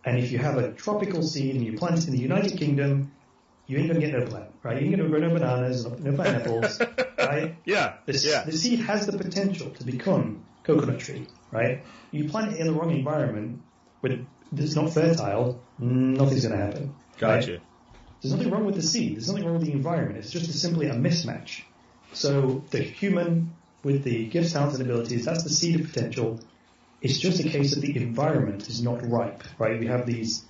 C: and if you have a tropical seed and you plant it in the United Kingdom, you ain't going to get no plant, right? You ain't going to grow no bananas, no pineapples, right?
B: Yeah.
C: The seed has the potential to become coconut tree, right? You plant it in the wrong environment, but it's not fertile, nothing's going to happen.
B: Gotcha.
C: Right? There's nothing wrong with the seed. There's nothing wrong with the environment. It's just simply a mismatch. So the human with the gifts, talents, and abilities, that's the seed of potential. It's just a case that the environment is not ripe, right? We have these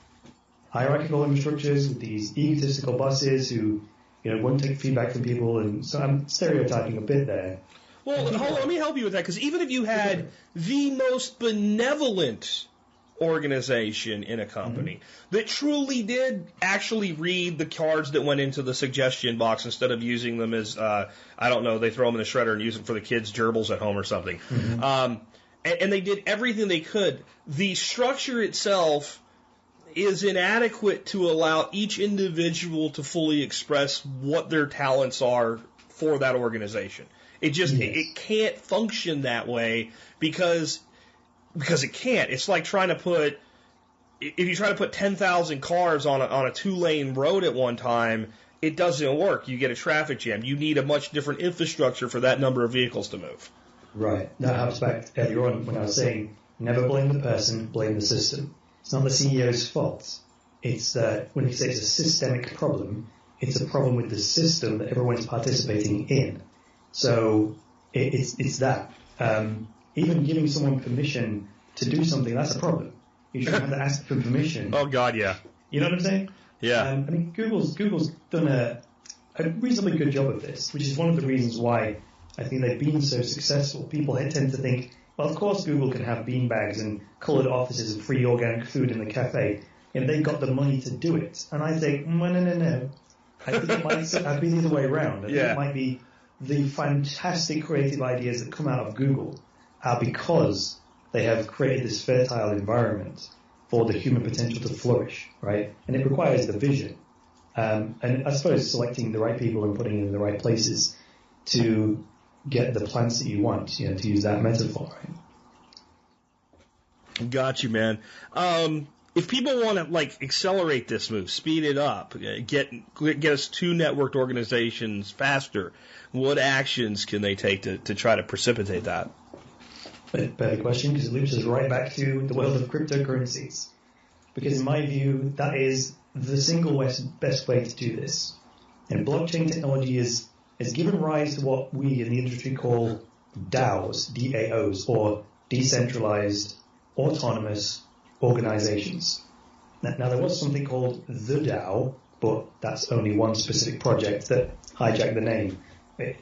C: hierarchical infrastructures with these egotistical bosses who, won't take feedback from people. And so I'm stereotyping a bit there.
B: Well, hold on, let me help you with that, because even if you had the most benevolent organization in a company that truly did actually read the cards that went into the suggestion box instead of using them as, they throw them in the shredder and use them for the kids' gerbils at home or something. And they did everything they could. The structure itself is inadequate to allow each individual to fully express what their talents are for that organization. It just, it can't function that way because it can't. It's like trying to put, if you try to put 10,000 cars on a 2-lane road at one time, it doesn't work. You get a traffic jam. You need a much different infrastructure for that number of vehicles to move.
C: Right. That harks back earlier on when I was saying, never blame the person, blame the system. It's not the CEO's fault. It's when you say it's a systemic problem, it's a problem with the system that everyone's participating in. So it's that. Even giving someone permission to do something, that's a problem. You shouldn't have to ask for permission.
B: Oh, God, yeah.
C: You know what I'm saying?
B: Yeah.
C: Google's done a reasonably good job of this, which is one of the reasons why I think they've been so successful. People tend to think, well, of course Google can have beanbags and coloured offices and free organic food in the cafe, and they've got the money to do it. And I think, no. I think it might be the other way around. I think it might be the fantastic creative ideas that come out of Google are because they have created this fertile environment for the human potential to flourish, right? And it requires the vision. And I suppose selecting the right people and putting them in the right places to get the plants that you want, to use that metaphor, right?
B: Got you, man. If people want to accelerate this move, speed it up, get us to networked organizations faster, what actions can they take to try to precipitate that?
C: Better question, because it loops us right back to the world of cryptocurrencies. Because in my view, that is the single best way to do this. And blockchain technology has given rise to what we in the industry call DAOs, DAOs, or decentralized autonomous organizations. Now, there was something called the DAO, but that's only one specific project that hijacked the name.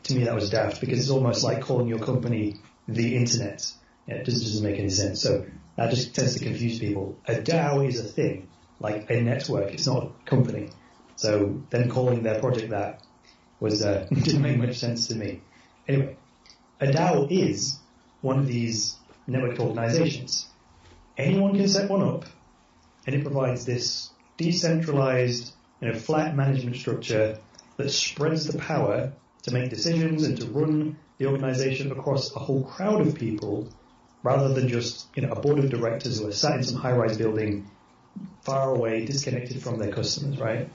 C: To me, that was daft because it's almost like calling your company the internet. It just doesn't make any sense. So that just tends to confuse people. A DAO is a thing, like a network. It's not a company. So then calling their project that was didn't make much sense to me. Anyway, a DAO is one of these networked organizations. Anyone can set one up, and it provides this decentralized, flat management structure that spreads the power to make decisions and to run the organization across a whole crowd of people, rather than just a board of directors who are sat in some high-rise building far away, disconnected from their customers, right?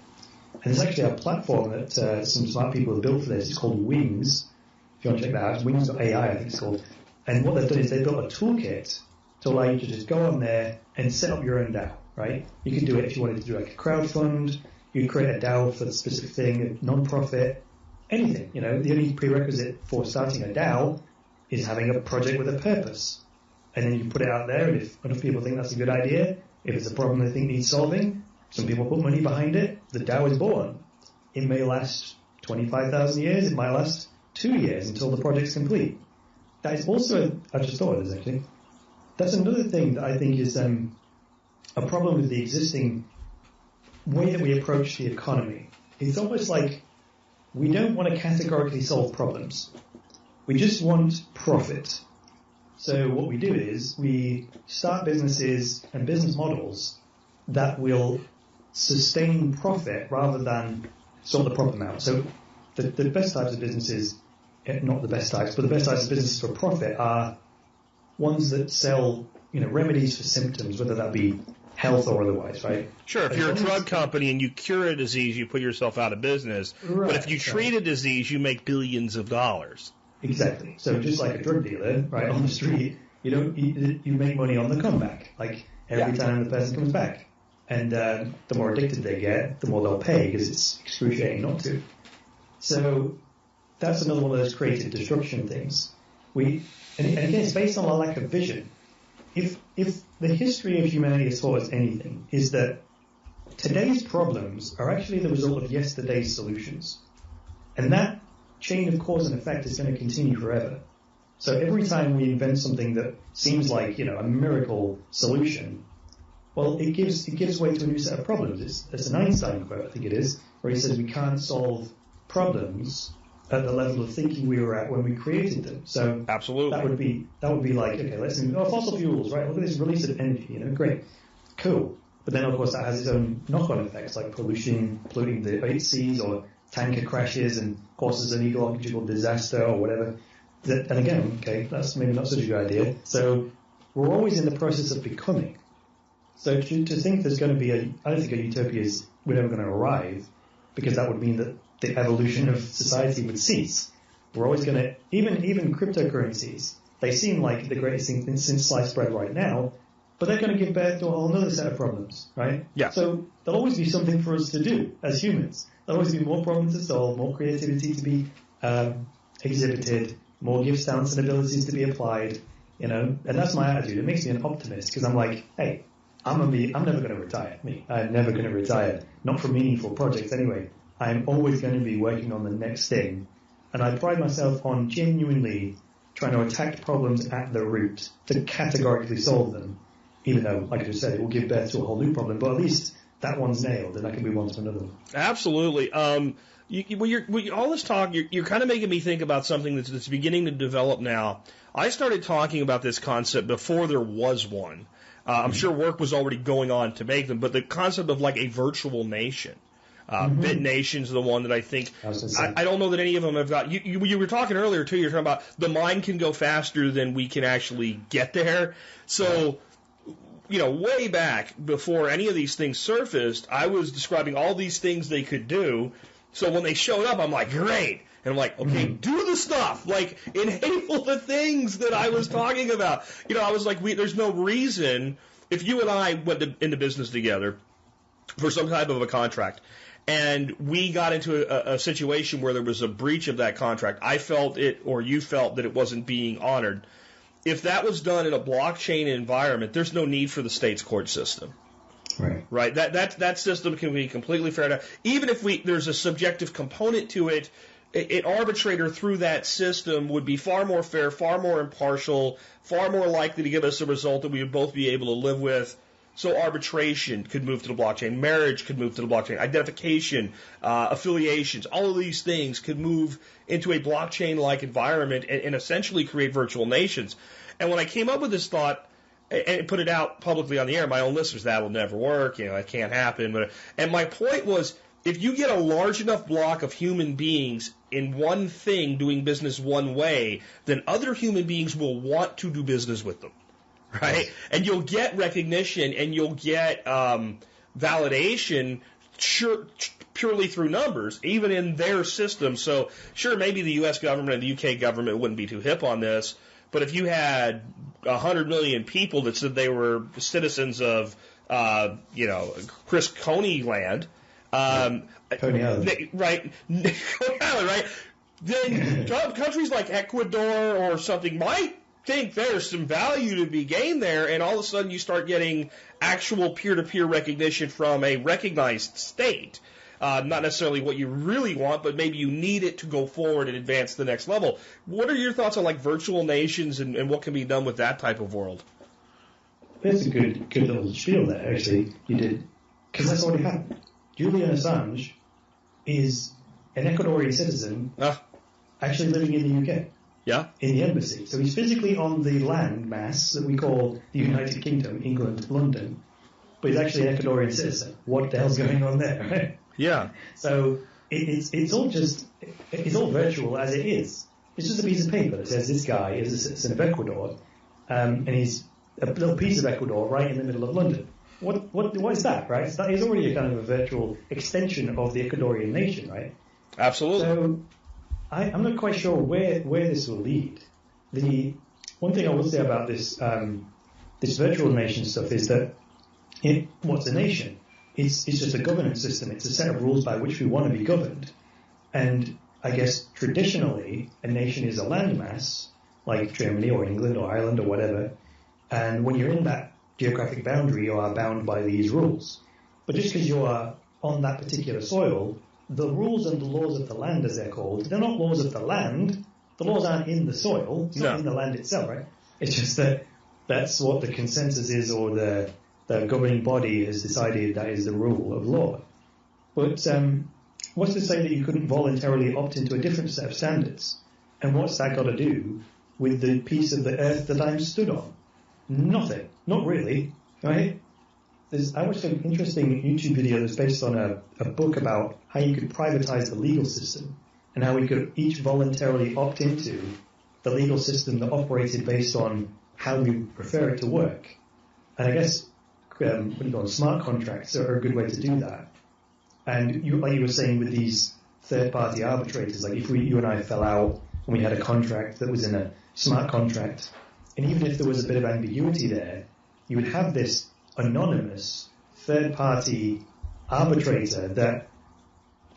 C: And there's actually a platform that some smart people have built for this. It's called Wings. If you want to check that out, it's Wings.ai, I think it's called. And what they've done is they've built a toolkit to allow you to just go on there and set up your own DAO, right? You can do it if you wanted to do like a crowdfund. You create a DAO for the specific thing, a non-profit, anything. The only prerequisite for starting a DAO is having a project with a purpose. And then you put it out there, and if enough people think that's a good idea, if it's a problem they think needs solving, some people put money behind it, the DAO is born. It may last 25,000 years, it might last 2 years until the project's complete. That is also, I just thought of this actually, that's another thing that I think is a problem with the existing way that we approach the economy. It's almost like we don't want to categorically solve problems. We just want profit. So what we do is we start businesses and business models that will sustain profit rather than solve the problem out. So the best types of businesses, not the best types, but the best types of businesses for profit are ones that sell, remedies for symptoms, whether that be health or otherwise, right?
B: Sure, if you're a drug company and you cure a disease, you put yourself out of business. Right, but if you treat a disease, you make billions of dollars.
C: Exactly. So just like a drug dealer, right, on the street, you make money on the comeback. Like every time the person comes back. And the more addicted they get, the more they'll pay because it's excruciating not to. So that's another one of those creative destruction things. And again, it's based on a lack of vision. If the history of humanity has taught us anything, is that today's problems are actually the result of yesterday's solutions. And that chain of cause and effect is going to continue forever. So every time we invent something that seems like, a miracle solution, well, it gives way to a new set of problems. It's an Einstein quote, I think it is, where he says we can't solve problems at the level of thinking we were at when we created them. So
B: absolutely,
C: that would be like, okay, let's fossil fuels, right? Look at this release of energy, great, cool. But then of course that has its own knock-on effects, like polluting the seas or tanker crashes and causes an ecological disaster or whatever. And again, okay, that's maybe not such a good idea. So we're always in the process of becoming. So to think there's going to be I don't think a utopia is we're never going to arrive, because that would mean that the evolution of society would cease. We're always going to, even cryptocurrencies, they seem like the greatest thing since sliced bread right now, but they're going to give birth to a whole other set of problems, right?
B: Yeah.
C: So there'll always be something for us to do as humans. There'll always be more problems to solve, more creativity to be exhibited, more gifts, talents, and abilities to be applied, and that's my attitude. It makes me an optimist, because I'm like, hey, I'm never going to retire. I'm never going to retire. Not for meaningful projects anyway. I'm always going to be working on the next thing. And I pride myself on genuinely trying to attack problems at the root to categorically solve them, even though, like I just said, it will give birth to a whole new problem. But at least that one's nailed, and I can move on to another one.
B: Absolutely. All this talk, you're kind of making me think about something that's beginning to develop now. I started talking about this concept before there was one. I'm sure work was already going on to make them, but the concept of like a virtual nation. Bit Nation's the one that I think, I don't know that any of them have got, you were talking earlier too, you're talking about the mind can go faster than we can actually get there. So, way back before any of these things surfaced, I was describing all these things they could do. So when they showed up, I'm like, great. And I'm like, okay, do the stuff. Like, enable the things that I was talking about. I was like, there's no reason, if you and I went into business together for some type of a contract, and we got into a situation where there was a breach of that contract, I felt it, or you felt that it wasn't being honored. If that was done in a blockchain environment, there's no need for the state's court system. Right. That system can be completely fair. Even if there's a subjective component to it, an arbitrator through that system would be far more fair, far more impartial, far more likely to give us a result that we would both be able to live with. So arbitration could move to the blockchain, marriage could move to the blockchain, identification, affiliations, all of these things could move into a blockchain-like environment and essentially create virtual nations. And when I came up with this thought and put it out publicly on the air, my own listeners, that will never work, it can't happen. And my point was, if you get a large enough block of human beings in one thing doing business one way, then other human beings will want to do business with them. Right? And you'll get recognition and you'll get validation purely through numbers, even in their system. So, sure, maybe the U.S. government and the U.K. government wouldn't be too hip on this, but if you had 100 million people that said they were citizens of, Chris Coney land,
C: Coney Island.
B: Right? Coney Island, right? Then countries like Ecuador or something might think there's some value to be gained there, and all of a sudden you start getting actual peer-to-peer recognition from a recognized state. Not necessarily what you really want, but maybe you need it to go forward and advance to the next level. What are your thoughts on like virtual nations and what can be done with that type of world?
C: That's a good little spiel there, actually, you did. Because that's already happened. Julian Assange is an Ecuadorian citizen actually living in the UK.
B: Yeah.
C: In the embassy. So he's physically on the land mass that we call the United Kingdom, England, London, but he's actually an Ecuadorian citizen. What the hell's going on there, right?
B: Yeah.
C: So it's all virtual as it is. It's just a piece of paper that says this guy is a citizen of Ecuador, and he's a little piece of Ecuador right in the middle of London. What is that, right? That is already a kind of a virtual extension of the Ecuadorian nation, right?
B: Absolutely.
C: So I'm not quite sure where this will lead. The one thing I will say about this this virtual nation stuff is that what's a nation? It's just a governance system. It's a set of rules by which we want to be governed. And I guess traditionally a nation is a landmass, like Germany or England or Ireland or whatever. And when you're in that geographic boundary, you are bound by these rules. But just because you are on that particular soil, the rules and the laws of the land, as they're called, they're not laws of the land. The laws aren't in the soil. It's not in the land itself, right? It's just that that's what the consensus is, or the governing body has decided that is the rule of law. But what's to say that you couldn't voluntarily opt into a different set of standards? And what's that got to do with the piece of the earth that I'm stood on? Nothing. Not really, right? I watched an interesting YouTube video that's based on a book about how you could privatize the legal system and how we could each voluntarily opt into the legal system that operated based on how we prefer it to work. And I guess smart contracts are a good way to do that. And like you were saying with these third-party arbitrators, like if you and I fell out and we had a contract that was in a smart contract, and even if there was a bit of ambiguity there, you would have this anonymous third-party arbitrator that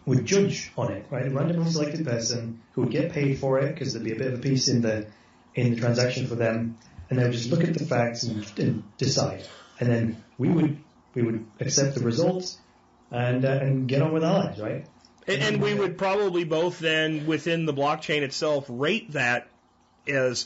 C: would judge on it, right? A randomly selected person who would get paid for it because there'd be a bit of a piece in the transaction for them, and they would just look at the facts and decide. And then we would accept the results and get on with our lives, right?
B: And we would probably both then, within the blockchain itself, rate that as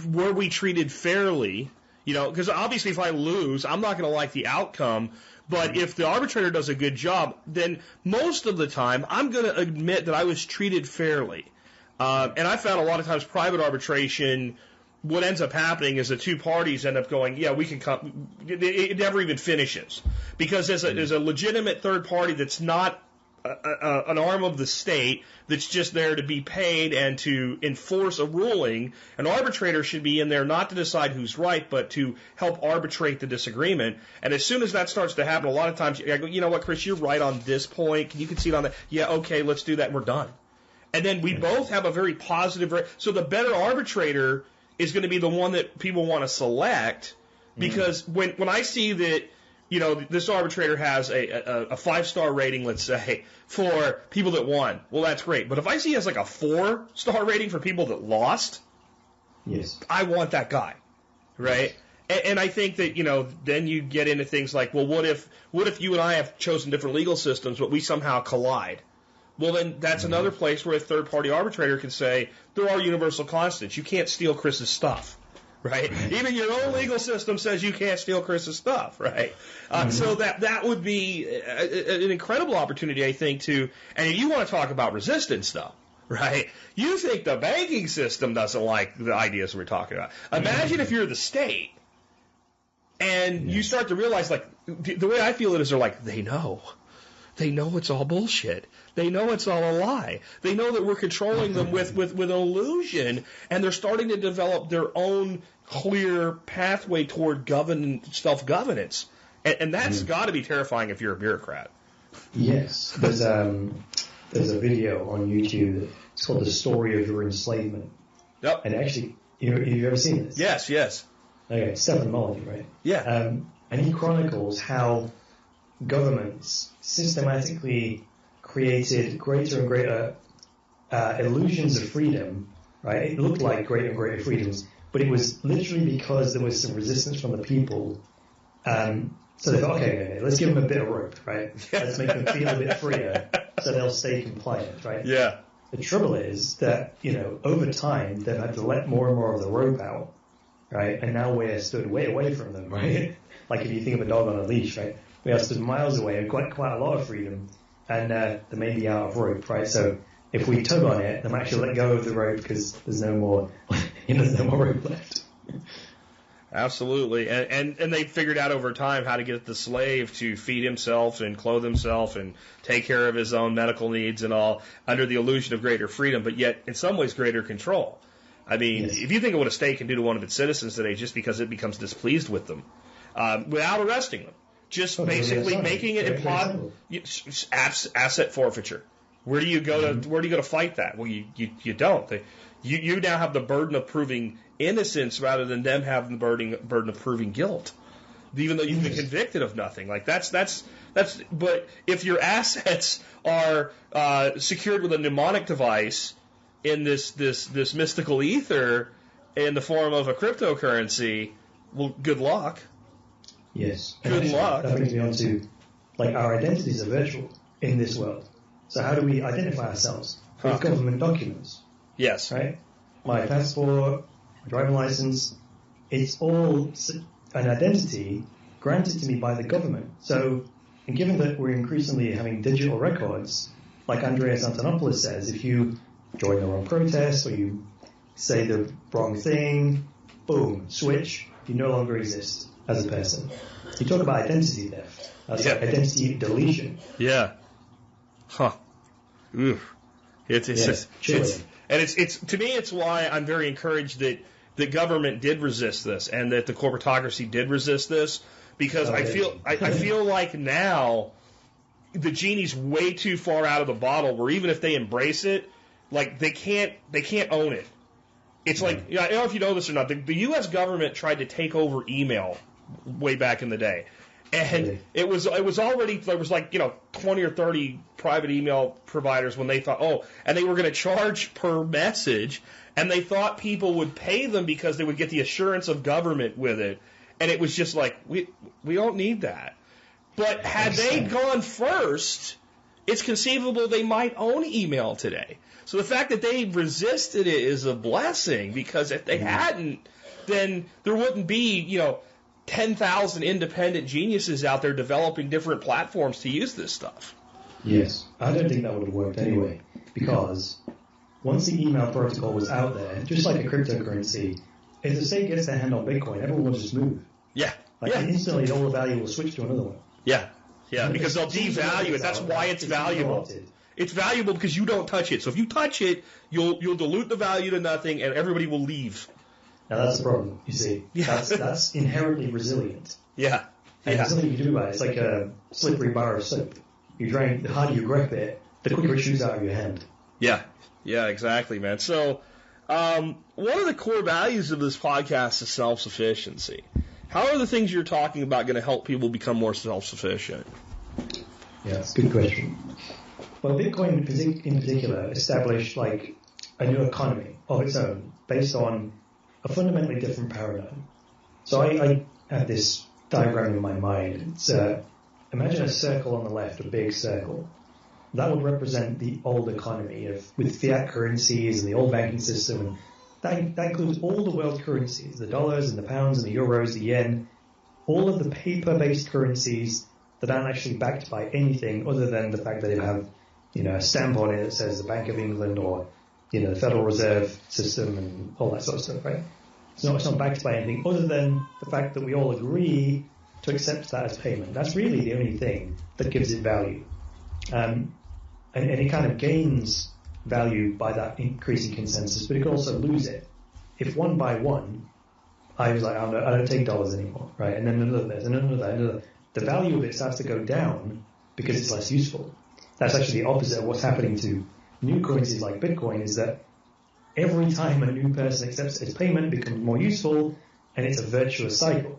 B: were we treated fairly. Because obviously if I lose, I'm not going to like the outcome. But if the arbitrator does a good job, then most of the time I'm going to admit that I was treated fairly. And I found a lot of times private arbitration, what ends up happening is the two parties end up going, yeah, we can come. It never even finishes. Because as a legitimate third party that's not an arm of the state that's just there to be paid and to enforce a ruling, an arbitrator should be in there not to decide who's right, but to help arbitrate the disagreement. And as soon as that starts to happen, a lot of times I go, you know what, Chris, you're right on this point. You can see it on that. Yeah, okay, let's do that, and we're done. And then we both have a very positive. So the better arbitrator is going to be the one that people want to select, because when I see that, this arbitrator has a 5-star rating, let's say, for people that won. Well, that's great. But if I see he has like a 4-star rating for people that lost,
C: yes,
B: I want that guy, right? And I think that, then you get into things like, well, what if you and I have chosen different legal systems, but we somehow collide? Well, then that's another place where a third-party arbitrator can say, there are universal constants. You can't steal Chris's stuff, right? Even your own legal system says you can't steal Chris's stuff, right? So that would be an incredible opportunity, I think, and you want to talk about resistance, though. Right? You think the banking system doesn't like the ideas we're talking about. Imagine if you're the state and you start to realize, like, the way I feel it is they're like, they know. They know it's all bullshit. They know it's all a lie. They know that we're controlling them with an illusion, and they're starting to develop their own clear pathway toward self-governance. And that's got to be terrifying if you're a bureaucrat.
C: Yes. There's a video on YouTube. It's called The Story of Your Enslavement.
B: Yep.
C: And actually, have you ever seen this?
B: Yes.
C: Okay, Stephen Molyneux, right?
B: Yeah.
C: And he chronicles how governments systematically created greater and greater illusions of freedom, right? It looked like greater and greater freedoms, but it was literally because there was some resistance from the people. So they thought, okay, let's give them a bit of rope, right? Let's make them feel a bit freer so they'll stay compliant, right?
B: Yeah.
C: The trouble is that, over time, they've had to let more and more of the rope out, right? And now we're stood way away from them, right? Like if you think of a dog on a leash, right? We are stood miles away and quite a lot of freedom, and they may be out of rope, right? So if we tug on it, they might actually let go of the rope because there's no more, there's no more rope left.
B: Absolutely. And they figured out over time how to get the slave to feed himself and clothe himself and take care of his own medical needs and all under the illusion of greater freedom, but yet in some ways greater control. I mean, if you think of what a state can do to one of its citizens today just because it becomes displeased with them, without arresting them, just basically making it asset forfeiture. Where do you go to fight that? Well, you don't. You now have the burden of proving innocence rather than them having the burden of proving guilt, even though you've been convicted of nothing. Like that's. But if your assets are secured with a mnemonic device in this mystical ether in the form of a cryptocurrency, well, good luck.
C: Yes.
B: Good luck.
C: That brings me on to, our identities are virtual in this world. So how do we identify ourselves? With government documents.
B: Yes.
C: Right? My passport, my driving license, it's all an identity granted to me by the government. So, and given that we're increasingly having digital records, like Andreas Antonopoulos says, if you join the wrong protest or you say the wrong thing, boom, switch, you no longer exist as a person. You talk about identity theft. That's like identity deletion.
B: Yeah. Huh. Oof. It's to me, it's why I'm very encouraged that the government did resist this and that the corporatocracy did resist this, because I feel like now the genie's way too far out of the bottle where even if they embrace it, like they can't own it. It's like, I don't know if you know this or not, the U.S. government tried to take over email way back in the day. And it was already, there was 20 or 30 private email providers when they thought, and they were going to charge per message, and they thought people would pay them because they would get the assurance of government with it. And it was just like, we don't need that. But had they gone first, it's conceivable they might own email today. So the fact that they resisted it is a blessing, because if they hadn't, then there wouldn't be, 10,000 independent geniuses out there developing different platforms to use this stuff.
C: Yes. I don't think that would have worked anyway, because once the email protocol was out there, just like a cryptocurrency, if the state gets their hand on Bitcoin, everyone will just move.
B: Yeah.
C: Instantly, all the value will switch to another one.
B: Yeah. Yeah, because they'll devalue it. That's why it's valuable. It's valuable because you don't touch it. So if you touch it, you'll dilute the value to nothing, and everybody will leave.
C: Now that's the problem, you see. Yeah. That's inherently resilient.
B: Yeah.
C: And there's nothing you can do about it. It's like a slippery bar of soap. The harder you grip it, the quicker it shoots out of your hand.
B: Yeah. Yeah, exactly, man. So one of the core values of this podcast is self-sufficiency. How are the things you're talking about going to help people become more self-sufficient?
C: Yeah, that's a good question. Well, Bitcoin in particular established a new economy of its own based on a fundamentally different paradigm. So I have this diagram in my mind. It's, imagine a circle on the left, a big circle. That would represent the old economy with fiat currencies and the old banking system. And that includes all the world currencies, the dollars and the pounds and the euros, the yen, all of the paper-based currencies that aren't actually backed by anything other than the fact that they have, a stamp on it that says the Bank of England or, the Federal Reserve System and all that sort of stuff, right? It's not backed by anything other than the fact that we all agree to accept that as payment. That's really the only thing that gives it value. And it kind of gains value by that increasing consensus, but it could also lose it. If one by one, I was like, I don't take dollars anymore, right? And then another. The value of it starts to go down because it's less useful. That's actually the opposite of what's happening to new currencies like Bitcoin, is that every time a new person accepts its payment, it becomes more useful, and it's a virtuous cycle.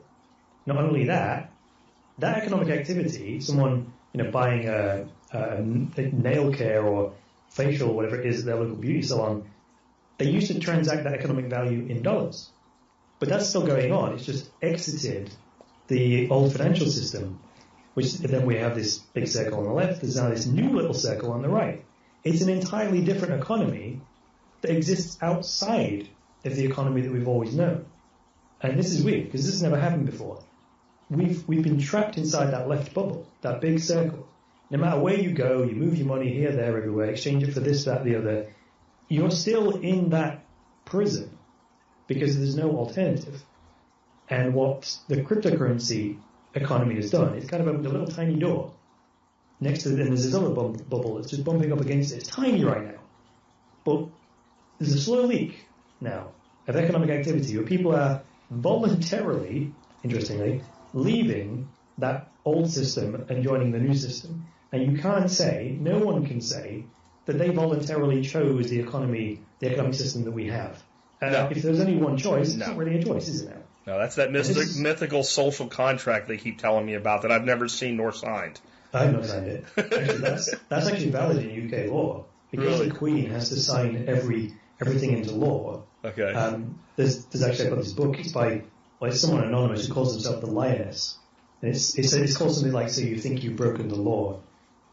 C: Not only that economic activity, someone buying a nail care or facial, whatever it is at their local beauty salon, they used to transact that economic value in dollars. But that's still going on. It's just exited the old financial system, which then we have this big circle on the left. There's now this new little circle on the right. It's an entirely different economy that exists outside of the economy that we've always known. And this is weird, because this has never happened before. We've been trapped inside that left bubble, that big circle. No matter where you go, you move your money here, there, everywhere, exchange it for this, that, the other, you're still in that prison because there's no alternative. And what the cryptocurrency economy has done is kind of opened a little tiny door next to it, and there's this other bubble that's just bumping up against it. It's tiny right now, but there's a slow leak now of economic activity where people are voluntarily, interestingly, leaving that old system and joining the new system. And you can't say, no one can say, that they voluntarily chose the economic system that we have.
B: No.
C: If there's only one choice, it's not really a choice, is it now?
B: No, that's that mythical social contract they keep telling me about that I've never seen nor signed.
C: I have not signed it. Actually, that's actually valid in UK law. Because the Queen has to sign everything into law. Okay. There's actually, I've got this book. It's by someone anonymous who calls himself the Lioness. And it's called something like, "So you think you've broken the law."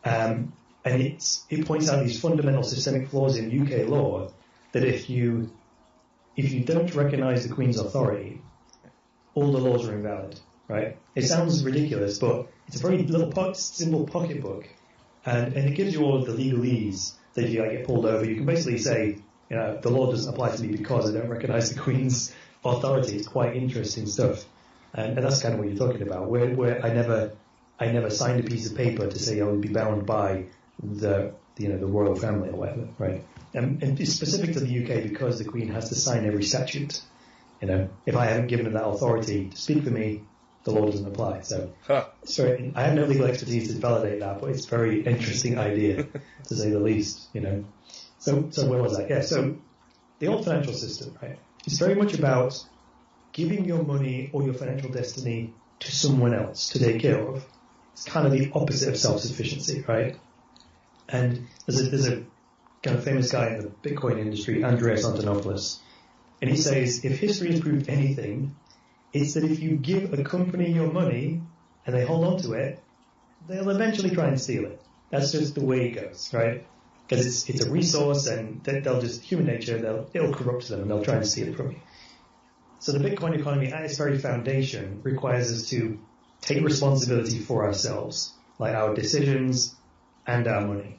C: And it points out these fundamental systemic flaws in UK law that if you don't recognise the Queen's authority, all the laws are invalid, right? It sounds ridiculous, but it's a very little simple pocketbook, and it gives you all of the legalese that if you get pulled over, you can basically say, the law doesn't apply to me because I don't recognise the Queen's authority. It's quite interesting stuff, and that's kind of what you're talking about. Where I never signed a piece of paper to say I would be bound by the royal family or whatever, right? And it's specific to the UK because the Queen has to sign every statute. If I haven't given her that authority to speak for me, the law doesn't apply. So, sorry, I have no legal expertise to validate that, but it's a very interesting idea, to say the least. So where was I? Yeah. So the old financial system, right? It's very much about giving your money or your financial destiny to someone else to take care of. It's kind of the opposite of self-sufficiency, right? And there's a kind of famous guy in the Bitcoin industry, Andreas Antonopoulos, and he says, if history has proved anything, it's that if you give a company your money and they hold on to it, they'll eventually try and steal it. That's just the way it goes, right? Because it's a resource, and they'll just, human nature, it'll corrupt them and they'll try and steal it from you. So the Bitcoin economy at its very foundation requires us to take responsibility for ourselves, like our decisions and our money.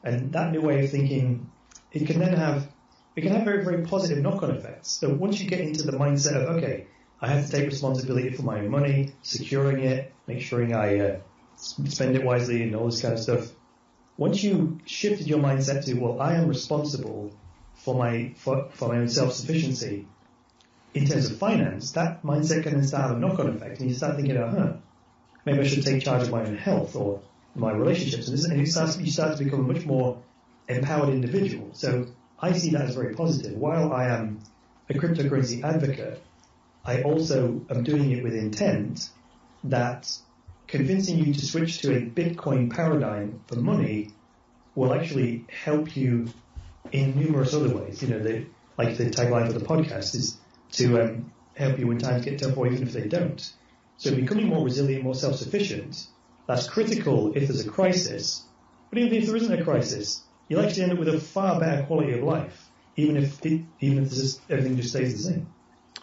C: And that new way of thinking, it can have very, very positive knock-on effects. So once you get into the mindset of, okay, I have to take responsibility for my money, securing it, make sure I spend it wisely and all this kind of stuff. Once you shifted your mindset to, well, I am responsible for my own self-sufficiency in terms of finance, that mindset can then start a knock-on effect, and you start thinking, maybe I should take charge of my own health or my relationships, and you start to become a much more empowered individual. So I see that as very positive. While I am a cryptocurrency advocate, I also am doing it with intent that convincing you to switch to a Bitcoin paradigm for money will actually help you in numerous other ways. Like the tagline for the podcast is to help you when times get tough, or even if they don't. So becoming more resilient, more self-sufficient, that's critical if there's a crisis. But even if there isn't a crisis, you'll actually end up with a far better quality of life, even if everything just stays the same.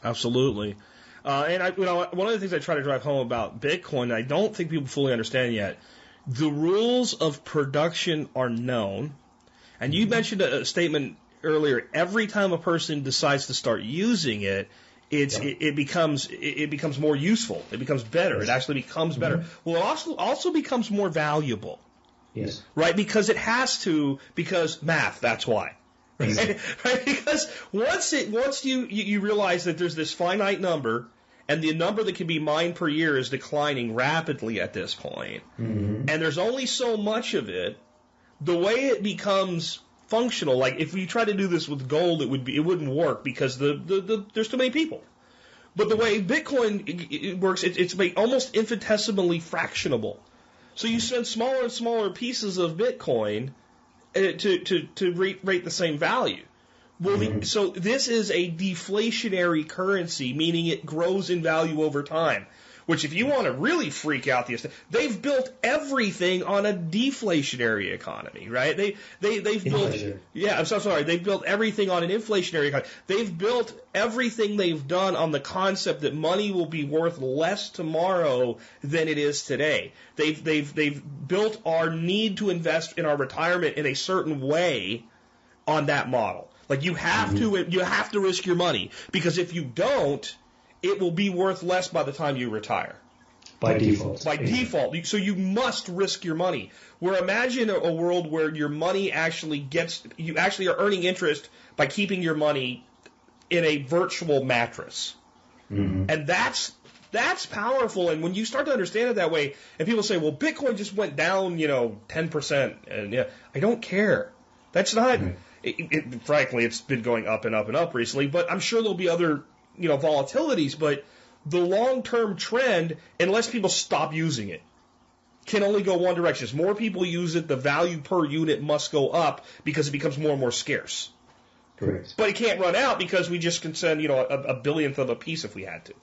B: Absolutely. And one of the things I try to drive home about Bitcoin, I don't think people fully understand yet, the rules of production are known. And you mentioned a statement earlier. Every time a person decides to start using it, it becomes more useful. It becomes better. It actually becomes better. Mm-hmm. Well, it also becomes more valuable.
C: Yes.
B: Right? Because math, that's why. Right? Because once you realize that there's this finite number, and the number that can be mined per year is declining rapidly at this point, and there's only so much of it, the way it becomes functional, like if we try to do this with gold, it wouldn't work because there's too many people. But the way Bitcoin works, it's almost infinitesimally fractionable. So you send smaller and smaller pieces of Bitcoin to rate the same value. Well, so this is a deflationary currency, meaning it grows in value over time. Which, if you want to really freak out they've built everything on a deflationary economy, right? They've built, I'm so sorry, they've built everything on an inflationary economy. They've built everything they've done on the concept that money will be worth less tomorrow than it is today. They've built our need to invest in our retirement in a certain way on that model. Like you have to risk your money, because if you don't, it will be worth less by the time you retire.
C: By default.
B: By default. So you must risk your money. Where imagine a world where your money you actually are earning interest by keeping your money in a virtual mattress. And that's powerful. And when you start to understand it that way, and people say, well, Bitcoin just went down, 10%. And I don't care. That's not, frankly, it's been going up and up and up recently, but I'm sure there'll be other volatilities, but the long-term trend, unless people stop using it, can only go one direction. As more people use it, the value per unit must go up because it becomes more and more scarce.
C: Correct.
B: But it can't run out because we just can send, a billionth of a piece if we had to.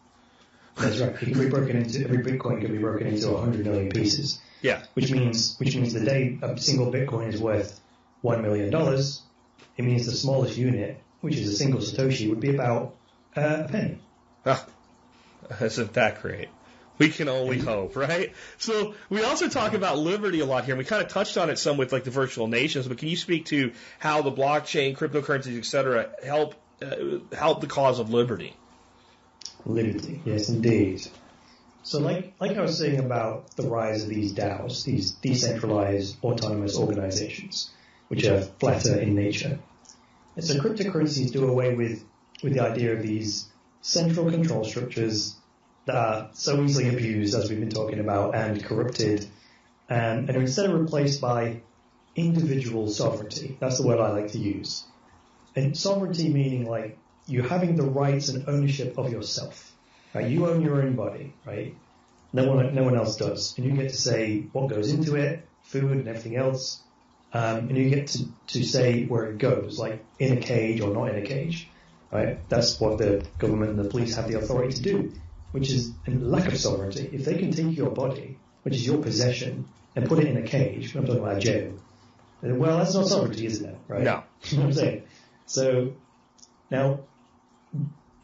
C: That's right. It can be broken into, every Bitcoin can be broken into 100 million pieces.
B: Yeah.
C: Which means the day a single Bitcoin is worth $1 million, it means the smallest unit, which is a single Satoshi, would be about a penny.
B: Isn't that great? We can only hope, right? So we also talk about liberty a lot here, and we kind of touched on it some with like the virtual nations, but can you speak to how the blockchain, cryptocurrencies, et cetera, help the cause of liberty?
C: Liberty, yes, indeed. So like I was saying about the rise of these DAOs, these decentralized autonomous organizations, which are flatter in nature. And so cryptocurrencies do away with the idea of these central control structures that are so easily abused, as we've been talking about, and corrupted, and are instead replaced by individual sovereignty. That's the word I like to use. And sovereignty meaning like you having the rights and ownership of yourself. Right? You own your own body, right? No one else does. And you get to say what goes into it, food and everything else, and you get to say where it goes, like in a cage or not in a cage. Right? That's what the government and the police have the authority to do, which is a lack of sovereignty. If they can take your body, which is your possession, and put it in a cage, I'm talking about a jail, well, that's not sovereignty, is it? Right?
B: No.
C: You know what I'm saying? So, now,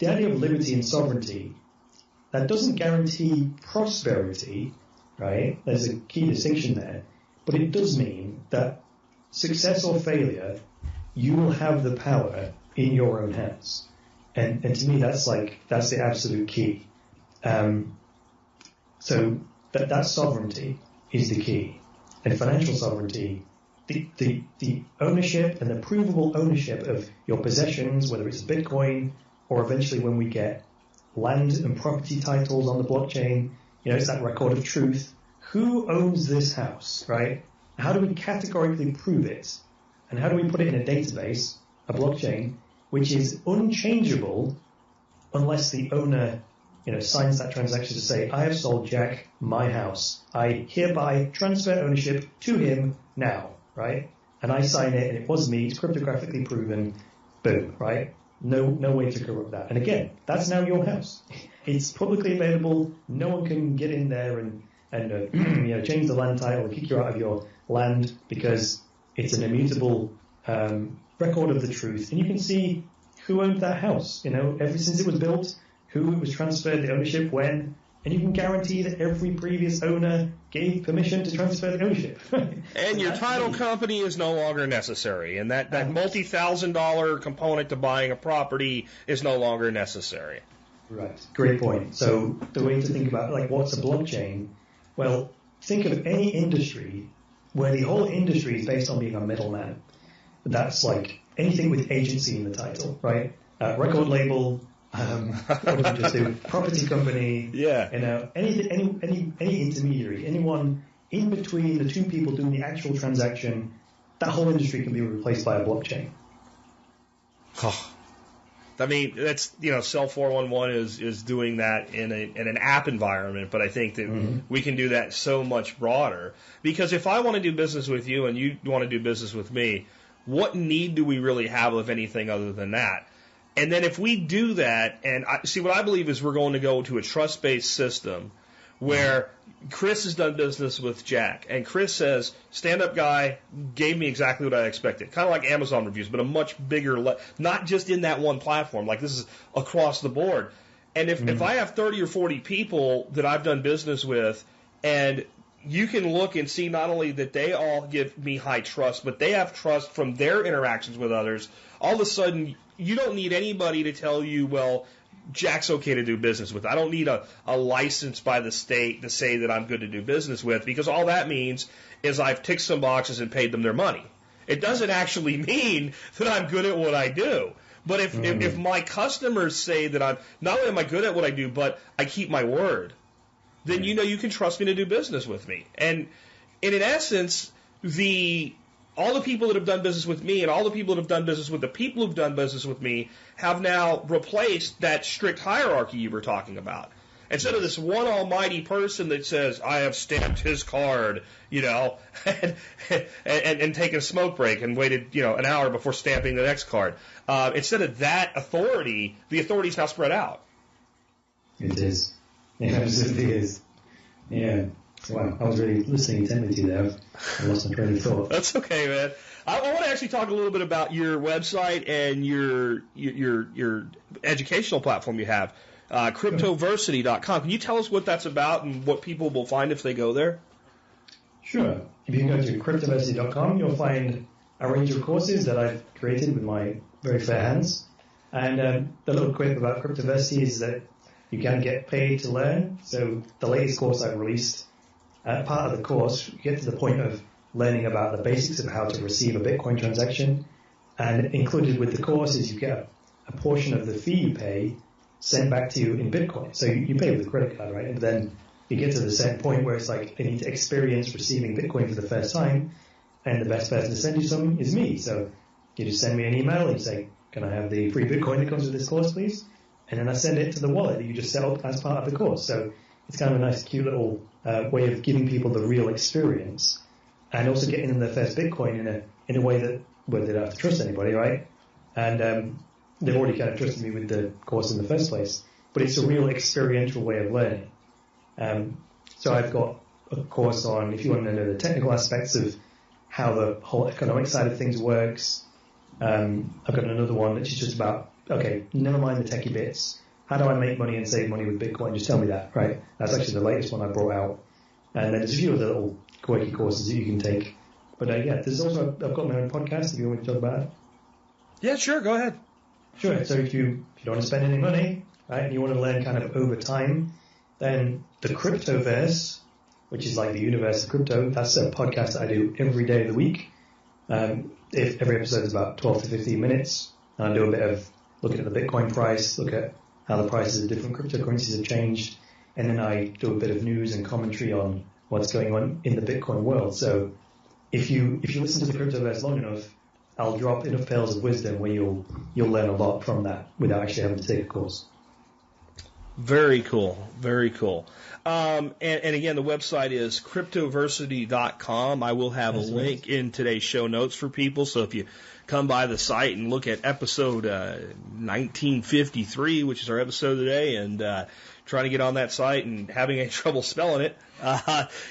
C: the idea of liberty and sovereignty, that doesn't guarantee prosperity, right? There's a key distinction there. But it does mean that success or failure, you will have the power in your own hands. And to me, that's the absolute key. So that sovereignty is the key. And financial sovereignty, the ownership and the provable ownership of your possessions, whether it's Bitcoin or eventually when we get land and property titles on the blockchain, it's that record of truth. Who owns this house, right? How do we categorically prove it? And how do we put it in a database, a blockchain, which is unchangeable unless the owner, signs that transaction to say, I have sold Jack my house. I hereby transfer ownership to him now, right? And I sign it and it was me, it's cryptographically proven, boom, right? No way to corrupt that. And again, that's now your house. It's publicly available. No one can get in there and change the land title, kick you out of your land, because it's an immutable record of the truth. And you can see who owned that house, ever since it was built, who it was transferred, the ownership, when, and you can guarantee that every previous owner gave permission to transfer the ownership.
B: And your title company is no longer necessary, and that multi-$1,000 component to buying a property is no longer necessary.
C: Right, great point. So the way to think about, like, what's a blockchain? Well, think of any industry where the whole industry is based on being a middleman. That's like anything with agency in the title, right? Record label, what did we just do? Property company, any intermediary, anyone in between the two people doing the actual transaction, that whole industry can be replaced by a blockchain.
B: I mean, that's, Cell 411 is doing that in an app environment, but I think that we can do that so much broader. Because if I want to do business with you and you want to do business with me, what need do we really have of anything other than that? And then if we do that, and what I believe is we're going to go to a trust-based system where Chris has done business with Jack, and Chris says, stand-up guy gave me exactly what I expected. Kind of like Amazon reviews, but a much bigger, not just in that one platform. Like, this is across the board. And if I have 30 or 40 people that I've done business with, and you can look and see not only that they all give me high trust, but they have trust from their interactions with others, all of a sudden, you don't need anybody to tell you, well, Jack's okay to do business with. I don't need a license by the state to say that I'm good to do business with, because all that means is I've ticked some boxes and paid them their money. It doesn't actually mean that I'm good at what I do. But if my customers say that I'm, not only am I good at what I do, but I keep my word, then you can trust me to do business with me. And in essence, all the people that have done business with me and all the people that have done business with the people who've done business with me have now replaced that strict hierarchy you were talking about. Instead of this one almighty person that says, I have stamped his card, and taken a smoke break and waited, an hour before stamping the next card. Instead of that authority, the authority is now spread out.
C: It is. It absolutely is. Yeah. Wow, I was really listening intently to you there. I lost my train of thought.
B: That's okay, man. I want to actually talk a little bit about your website and your educational platform you have, Cryptoversity.com. Can you tell us what that's about and what people will find if they go there?
C: Sure. If you go to Cryptoversity.com, you'll find a range of courses that I've created with my very fair hands. And the little quip about Cryptoversity is that you can get paid to learn. So the latest course I've released, part of the course, you get to the point of learning about the basics of how to receive a Bitcoin transaction. And included with the course is you get a portion of the fee you pay sent back to you in Bitcoin. So you pay with a credit card, right? And then you get to the certain point where it's like, I need to experience receiving Bitcoin for the first time. And the best person to send you some is me. So you just send me an email and you say, can I have the free Bitcoin that comes with this course, please? And then I send it to the wallet that you just set up as part of the course. So it's kind of a nice, cute little way of giving people the real experience, and also getting them their first Bitcoin in a way that where they don't have to trust anybody, right? And they've already kind of trusted me with the course in the first place, but it's a real experiential way of learning. So I've got a course on, if you want to know the technical aspects of how the whole economic side of things works. I've got another one which is just about, okay, never mind the techie bits. How do I make money and save money with Bitcoin? Just tell me that, right? That's actually the latest one I brought out. And then there's a few other little quirky courses that you can take. But there's also, I've got my own podcast if you want me to talk about it.
B: Yeah, sure, go ahead.
C: Sure. So if you don't want to spend any money, right, and you want to learn kind of over time, then the Cryptoverse, which is like the universe of crypto, that's a podcast that I do every day of the week. If every episode is about 12 to 15 minutes, and I do a bit of looking at the Bitcoin price, look at how the prices of different cryptocurrencies have changed, and then I do a bit of news and commentary on what's going on in the Bitcoin world. So if you listen to the Cryptoverse long enough, I'll drop enough pearls of wisdom where you'll learn a lot from that without actually having to take a course.
B: Very cool. Very cool. And again, the website is cryptoversity.com. I will have a link in today's show notes for people. So if you come by the site and look at episode 1953, which is our episode today, and trying to get on that site and having any trouble spelling it,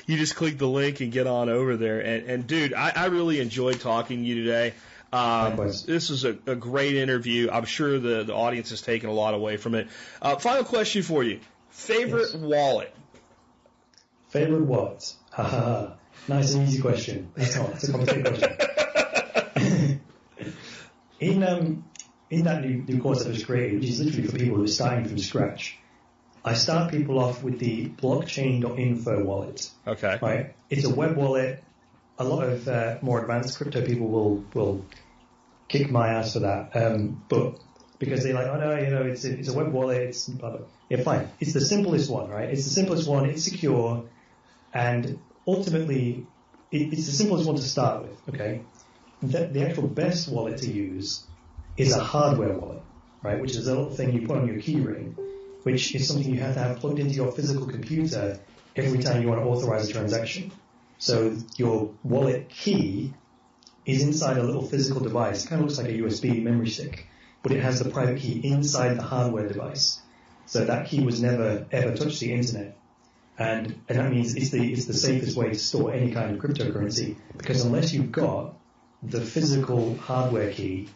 B: you just click the link and get on over there. And dude, I really enjoyed talking to you today. This is a great interview. I'm sure the audience has taken a lot away from it. Final question for you. Favorite wallet?
C: Favorite wallet? Nice and easy question. It's not. It's a complicated question. In that new course that was created, which is literally for people who are starting from scratch, I start people off with the blockchain.info wallet.
B: Okay.
C: Right? It's a web wallet. A lot of more advanced crypto people will kick my ass for that. But because they're like, oh no, it's a web wallet. It's blah, blah. Yeah, fine. It's the simplest one, right? It's the simplest one. It's secure, and ultimately, it's the simplest one to start with. Okay. The actual best wallet to use is a hardware wallet, right? Which is a little thing you put on your key ring, which is something you have to have plugged into your physical computer every time you want to authorize a transaction. So your wallet key is inside a little physical device. It kind of looks like a USB memory stick, but it has the private key inside the hardware device. So that key was never ever touched the internet, and that means it's the safest way to store any kind of cryptocurrency, because unless you've got the physical hardware key,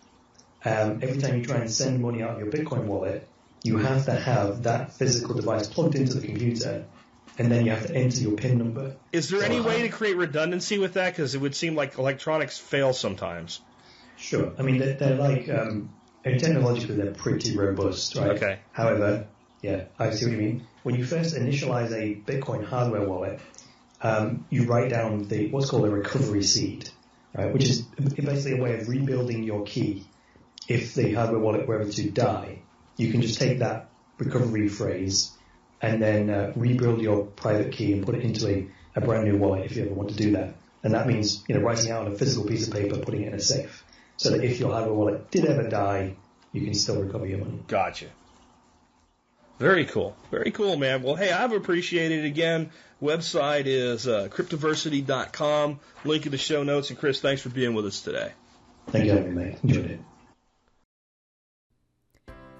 C: every time you try and send money out of your Bitcoin wallet, you have to have that physical device plugged into the computer, and then you have to enter your PIN number.
B: Is there any way to create redundancy with that? Because it would seem like electronics fail sometimes.
C: Sure. I mean, they're like, technologically they're pretty robust, right?
B: Okay.
C: However, yeah, I see what you mean. When you first initialize a Bitcoin hardware wallet, you write down what's called a recovery seed, right? Which is basically a way of rebuilding your key. If the hardware wallet were ever to die, you can just take that recovery phrase and then rebuild your private key and put it into a brand new wallet if you ever want to do that. And that means, writing it out on a physical piece of paper, putting it in a safe, so that if your hardware wallet did ever die, you can still recover your money.
B: Gotcha. Very cool. Very cool, man. Well, hey, I've appreciated it again. Website is cryptoversity.com. Link in the show notes. And Chris, thanks for being with us today.
C: Thank you for having me, mate. Enjoyed it.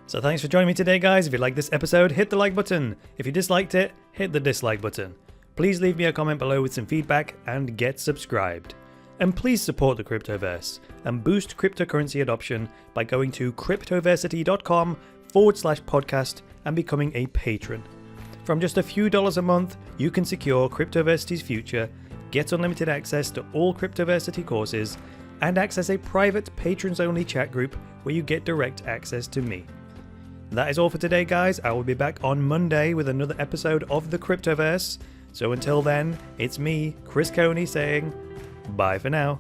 A: So thanks for joining me today, guys. If you liked this episode, hit the like button. If you disliked it, hit the dislike button. Please leave me a comment below with some feedback and get subscribed. And please support the Cryptoverse and boost cryptocurrency adoption by going to cryptoversity.com/podcast and becoming a patron. From just a few dollars a month, you can secure Cryptoversity's future, get unlimited access to all Cryptoversity courses, and access a private patrons-only chat group where you get direct access to me. That is all for today, guys. I will be back on Monday with another episode of the Cryptoverse. So until then, it's me, Chris Coney, saying bye for now.